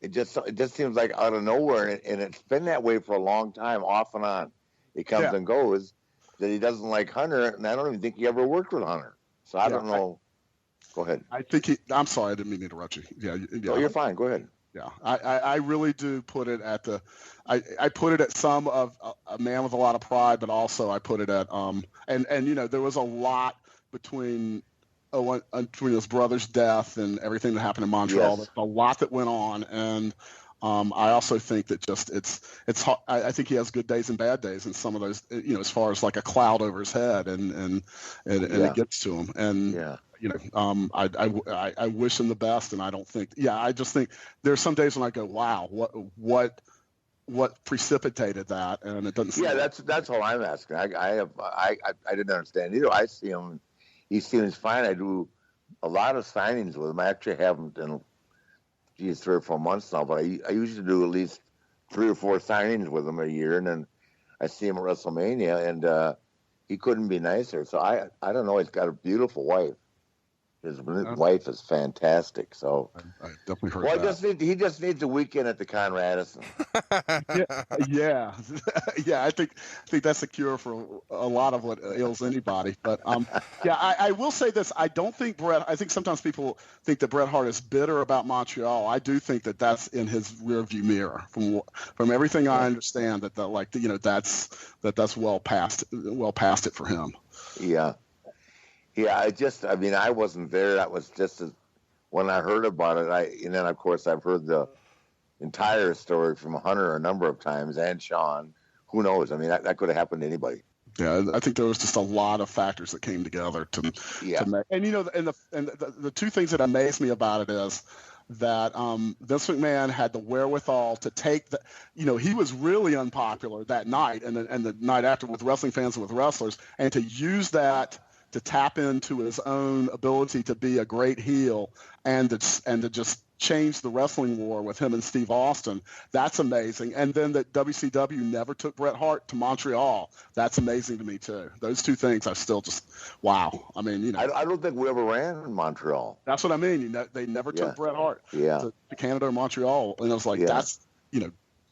It just seems like out of nowhere, and it's been that way for a long time, off and on. It comes and goes. That he doesn't like Hunter, and I don't even think he ever worked with Hunter. So I don't know. Go ahead. I think I'm sorry, I didn't mean to interrupt you. Yeah. Oh, you're fine. Go ahead. Yeah, I really do put it at the, I put it at some of a man with a lot of pride, but also I put it at and there was a lot between his brother's death and everything that happened in Montreal. There's a lot that went on, and I also think that just it's hard. I think he has good days and bad days, and some of those, as far as like a cloud over his head, and it gets to him, and I wish him the best, and I don't think, I just think there's some days when I go, wow, what precipitated that, and it doesn't seem that's all I'm asking. I didn't understand either. I see him, he seems fine. I do a lot of signings with him. I actually haven't in 3 or 4 months now, but I usually do at least 3 or 4 signings with him a year, and then I see him at WrestleMania, and he couldn't be nicer. So I don't know. He's got a beautiful wife. His wife is fantastic. So I definitely heard that. He just needs a weekend at the Conrad Edison. yeah. I think that's a cure for a lot of what ails anybody. But I will say this: I don't think Bret. I think sometimes people think that Bret Hart is bitter about Montreal. I do think that that's in his rearview mirror. From everything I understand, that's well past it for him. Yeah. Yeah, I wasn't there. That was just when I heard about it. And then, of course, I've heard the entire story from Hunter a number of times, and Sean. Who knows? I mean, that could have happened to anybody. Yeah, I think there was just a lot of factors that came together to make. And the two things that amaze me about it is that Vince McMahon had the wherewithal to take the, he was really unpopular that night and the night after with wrestling fans and with wrestlers, and to use that to tap into his own ability to be a great heel and to just change the wrestling war with him and Steve Austin. That's amazing. And then that WCW never took Bret Hart to Montreal. That's amazing to me too. Those two things I still just, wow. I mean, I don't think we ever ran in Montreal. That's what I mean. They never took Bret Hart to Canada or Montreal. And I was like, that's,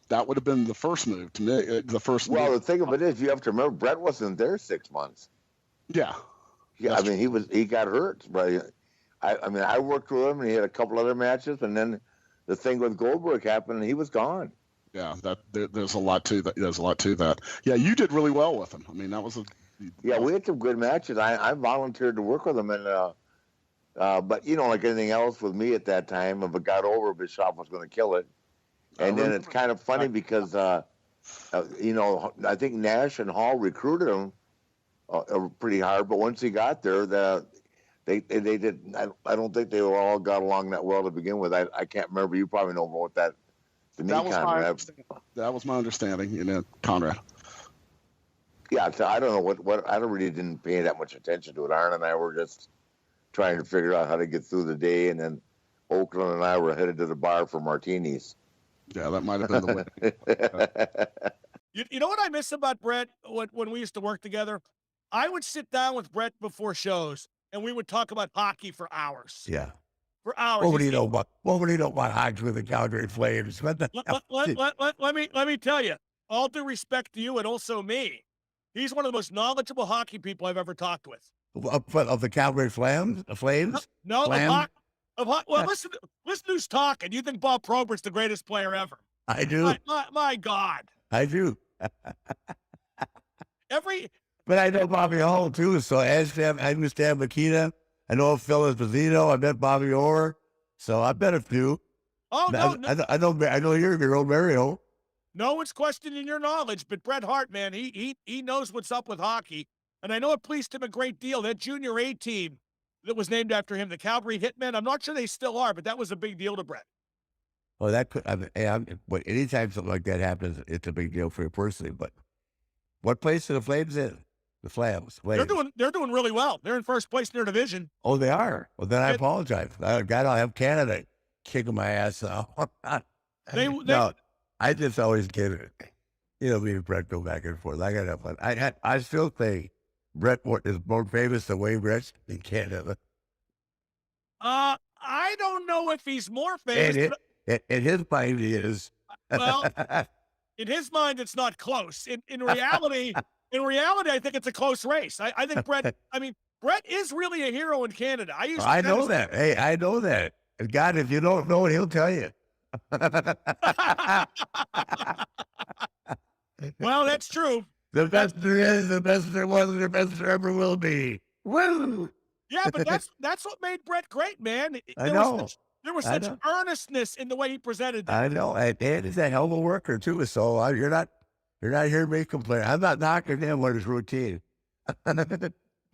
that would have been the first move to me. The thing of it is, you have to remember, Bret wasn't there 6 months. Yeah. Yeah, I mean, he got hurt, but I worked with him, and he had a couple other matches, and then the thing with Goldberg happened, and he was gone. Yeah, there's a lot to that. There's a lot to that. Yeah, you did really well with him. I mean, that was we had some good matches. I volunteered to work with him, and but like anything else with me at that time, if it got over, Bischoff was going to kill it. And then it's kind of funny because I think Nash and Hall recruited him pretty hard, but once he got there, they did. I don't think they all got along that well to begin with. I can't remember. You probably know more what that. That was my understanding. Conrad. Yeah, so I don't know what. I really didn't pay that much attention to it. Arn and I were just trying to figure out how to get through the day, and then Oakland and I were headed to the bar for martinis. Yeah, that might have been the way. You know what I miss about Bret when we used to work together? I would sit down with Bret before shows, and we would talk about hockey for hours. Yeah. For hours. What would he know about hockey with the Calgary Flames? Let me tell you, all due respect to you and also me, he's one of the most knowledgeable hockey people I've ever talked with. Of the Calgary Flames? Flames? No, Flam? well, listen who's talking. You think Bob Probert's the greatest player ever? I do. My God. I do. But I know Bobby Hall too, so I understand Makita. I know Phil Esposito. I met Bobby Orr, so I bet a few. Oh, no. I know you're your old Mario. No one's questioning your knowledge, but Bret Hart, man, he knows what's up with hockey. And I know it pleased him a great deal. That junior A team that was named after him, the Calgary Hitmen, I'm not sure they still are, but that was a big deal to Bret. Well, that could, but anytime something like that happens, it's a big deal for you personally. But what place are the Flames in? The Flames. They're doing really well. They're in first place in their division. Oh, they are? Well, then I apologize. God, I'll have Canada kicking my ass now. No, I just always get it. Me and Bret go back and forth. I got to have fun. I still think Bret is more famous than Wayne Gretzky in Canada. I don't know if he's more famous. In his mind, he is. Well, in his mind, it's not close. In reality, I think it's a close race. I think Bret. I mean, Bret is really a hero in Canada. I know that. Hey, I know that. And God, if you don't know it, he'll tell you. Well, that's true. The best there is, the best there was, and the best there ever will be. Woo! Yeah, but that's what made Bret great, man. I know. There was such earnestness in the way he presented that. I know. And he's a hell of a worker, too. So you're not hearing me complain. I'm not knocking him on his routine.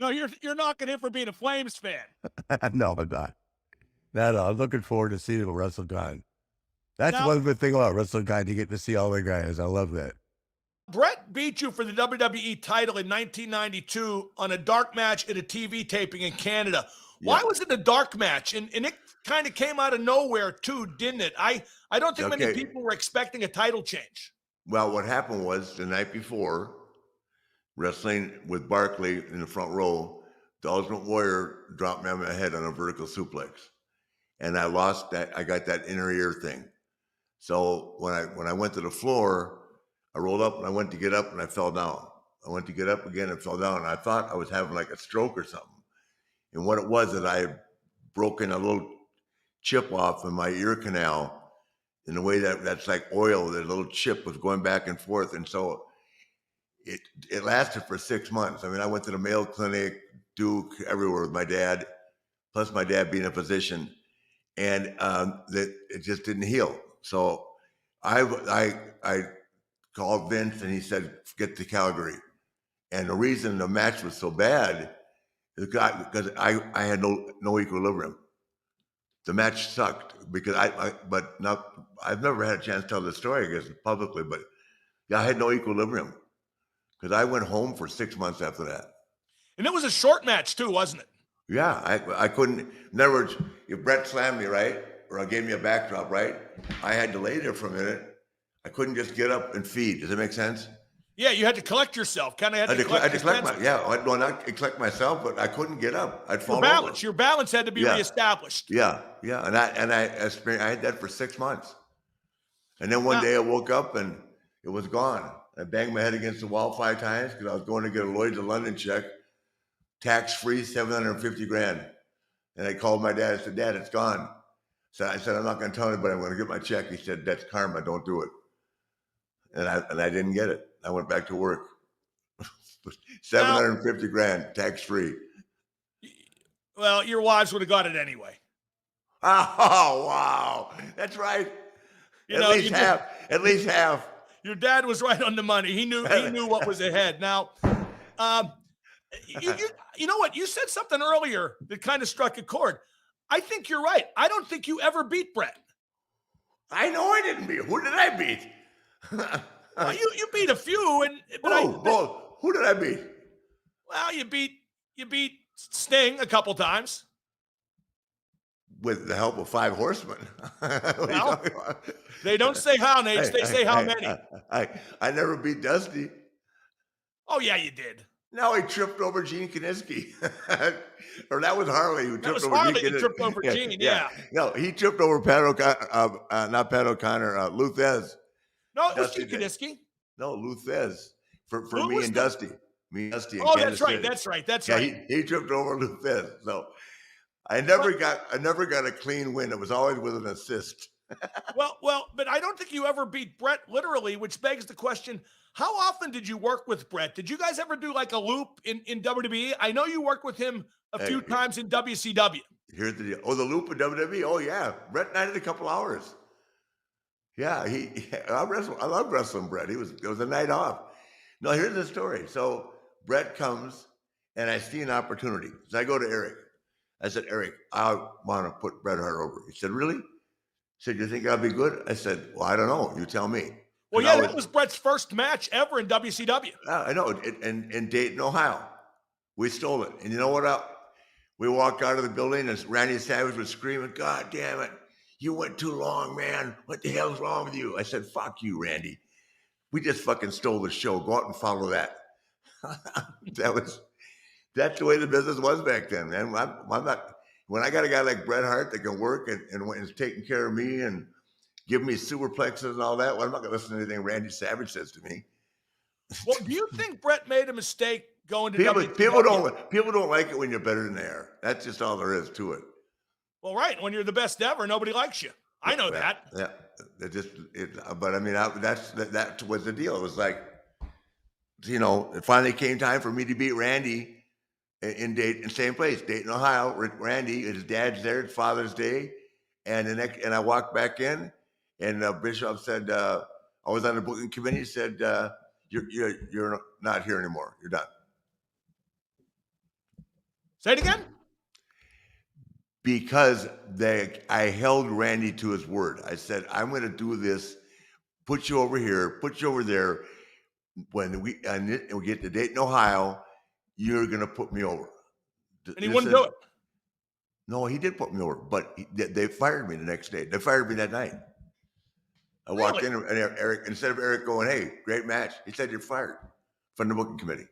No, you're knocking him for being a Flames fan. No, I'm not. No, I'm looking forward to seeing him WrestleCon. That's one good thing about WrestleCon. You get to see all the guys. I love that. Bret beat you for the WWE title in 1992 on a dark match at a TV taping in Canada. Why was it a dark match? And it kind of came out of nowhere too, didn't it? I don't think many people were expecting a title change. Well, what happened was the night before, wrestling with Barkley in the front row, the Ultimate Warrior dropped me on my head on a vertical suplex. And I lost that. I got that inner ear thing. So when I went to the floor, I rolled up and I went to get up and I fell down. I went to get up again and fell down. And I thought I was having like a stroke or something. And what it was that I had broken a little chip off in my ear canal in the way that's like oil. The little chip was going back and forth. And so it lasted for 6 months. I mean, I went to the Mayo Clinic, Duke, everywhere with my dad, plus my dad being a physician. And that it just didn't heal. So I called Vince and he said, get to Calgary. And the reason the match was so bad is because I had no equilibrium. The match sucked because I've never had a chance to tell the story, I guess, publicly, but yeah, I had no equilibrium because I went home for 6 months after that. And it was a short match too, wasn't it? Yeah, I couldn't. In other words, if Bret slammed me, right, or gave me a backdrop, right, I had to lay there for a minute. I couldn't just get up and feed. Does that make sense? Yeah, you had to collect yourself. Kind of had to collect not collect myself, but I couldn't get up. I'd fall over. Your balance had to be reestablished. Yeah, and I had that for 6 months, and then one day I woke up and it was gone. I banged my head against the wall 5 times because I was going to get a Lloyd's of London check, tax-free, $750,000, and I called my dad. I said, "Dad, it's gone." So I said, "I'm not going to tell anybody. I'm going to get my check." He said, "That's karma. Don't do it." And I didn't get it. I went back to work. $750,000 tax-free. Well, your wives would have got it anyway. Oh, wow. That's right. At least half. Your dad was right on the money. He knew what was ahead. Now, you know what? You said something earlier that kind of struck a chord. I think you're right. I don't think you ever beat Bret. I know I didn't beat. Who did I beat? Well, you beat a few, who did I beat? Well, you beat Sting a couple times with the help of 5 horsemen. Well, they don't say how, Nate. They say how many. I never beat Dusty. Oh yeah, you did. No, he tripped over Gene Kiniski. Or that was Harley who tripped over Harley Gene. Who tripped over Gene, yeah. No, he tripped over not Pat O'Connor, Luthez. No, it was Gene Kiniski. No, Lou Thez for Who me was and the- Dusty. Me and Dusty in Oh, Kansas that's right. City. That's Yeah, right. he tripped over Lou Thez. So I never got a clean win. It was always with an assist. Well, but I don't think you ever beat Bret literally, which begs the question, how often did you work with Bret? Did you guys ever do like a loop in WWE? I know you worked with him a few times in WCW. Here's the deal. Oh, the loop in WWE? Oh, yeah. Bret and I did a couple hours. Yeah, I love wrestling Bret. It was a night off. No, here's the story. So Bret comes, and I see an opportunity. So I go to Eric. I said, Eric, I want to put Bret Hart over. He said, really? He said, you think I'll be good? I said, well, I don't know. You tell me. Well, yeah, that was Bret's first match ever in WCW. I know. In Dayton, Ohio. We stole it. And you know what? We walked out of the building, and Randy Savage was screaming, God damn it. You went too long, man. What the hell's wrong with you? I said, fuck you, Randy. We just fucking stole the show. Go out and follow that. That's the way the business was back then, man. I'm not, when I got a guy like Bret Hart that can work and is taking care of me and give me superplexes and all that, well, I'm not going to listen to anything Randy Savage says to me. Well, do you think Bret made a mistake going to WWE? People don't like it when you're better than they are. That's just all there is to it. Well, right. When you're the best ever, nobody likes you. I know that. Yeah. But I mean, that was the deal. It was like, it finally came time for me to beat Randy in Dayton, same place, Dayton, Ohio. Randy, his dad's there. It's Father's Day, and I walked back in, and Bischoff said, I was on the booking committee. He said, you're not here anymore. You're done. Say it again. Because I held Randy to his word. I said, I'm going to do this, put you over here, put you over there. When we get to Dayton, Ohio, you're going to put me over. And he wouldn't do it. No, he did put me over, but they fired me the next day. They fired me that night. I walked in, and Eric, instead of Eric going, hey, great match, he said, you're fired from the booking committee.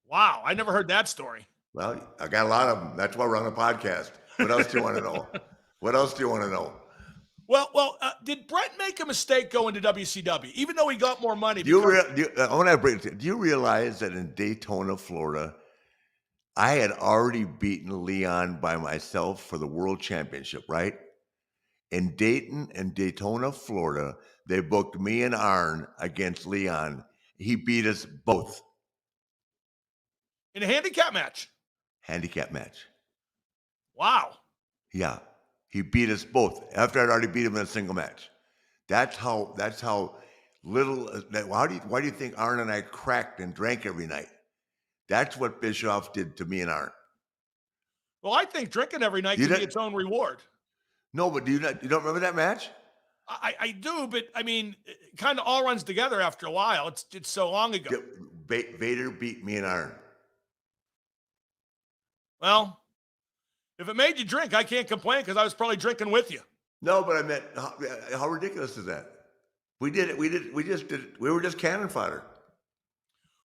Wow, I never heard that story. Well, I got a lot of them. That's why we're on a podcast. What else do you want to know? What else do you want to know? Well, did Bret make a mistake going to WCW, even though he got more money? Do you realize that in Daytona, Florida, I had already beaten Leon by myself for the world championship, right? In Dayton and Daytona, Florida, they booked me and Arn against Leon. He beat us both. In a handicap match? Handicap match. Wow. Yeah. He beat us both after I'd already beat him in a single match. That's how little. Why do you think Arn and I cracked and drank every night? That's what Bischoff did to me and Arn. Well, I think drinking every night can be its own reward. No, but you don't remember that match? I do, but I mean, it kind of all runs together after a while. It's so long ago. Vader beat me and Arn. Well, if it made you drink, I can't complain because I was probably drinking with you. No, but I meant how ridiculous is that? We did it. We were just cannon fodder.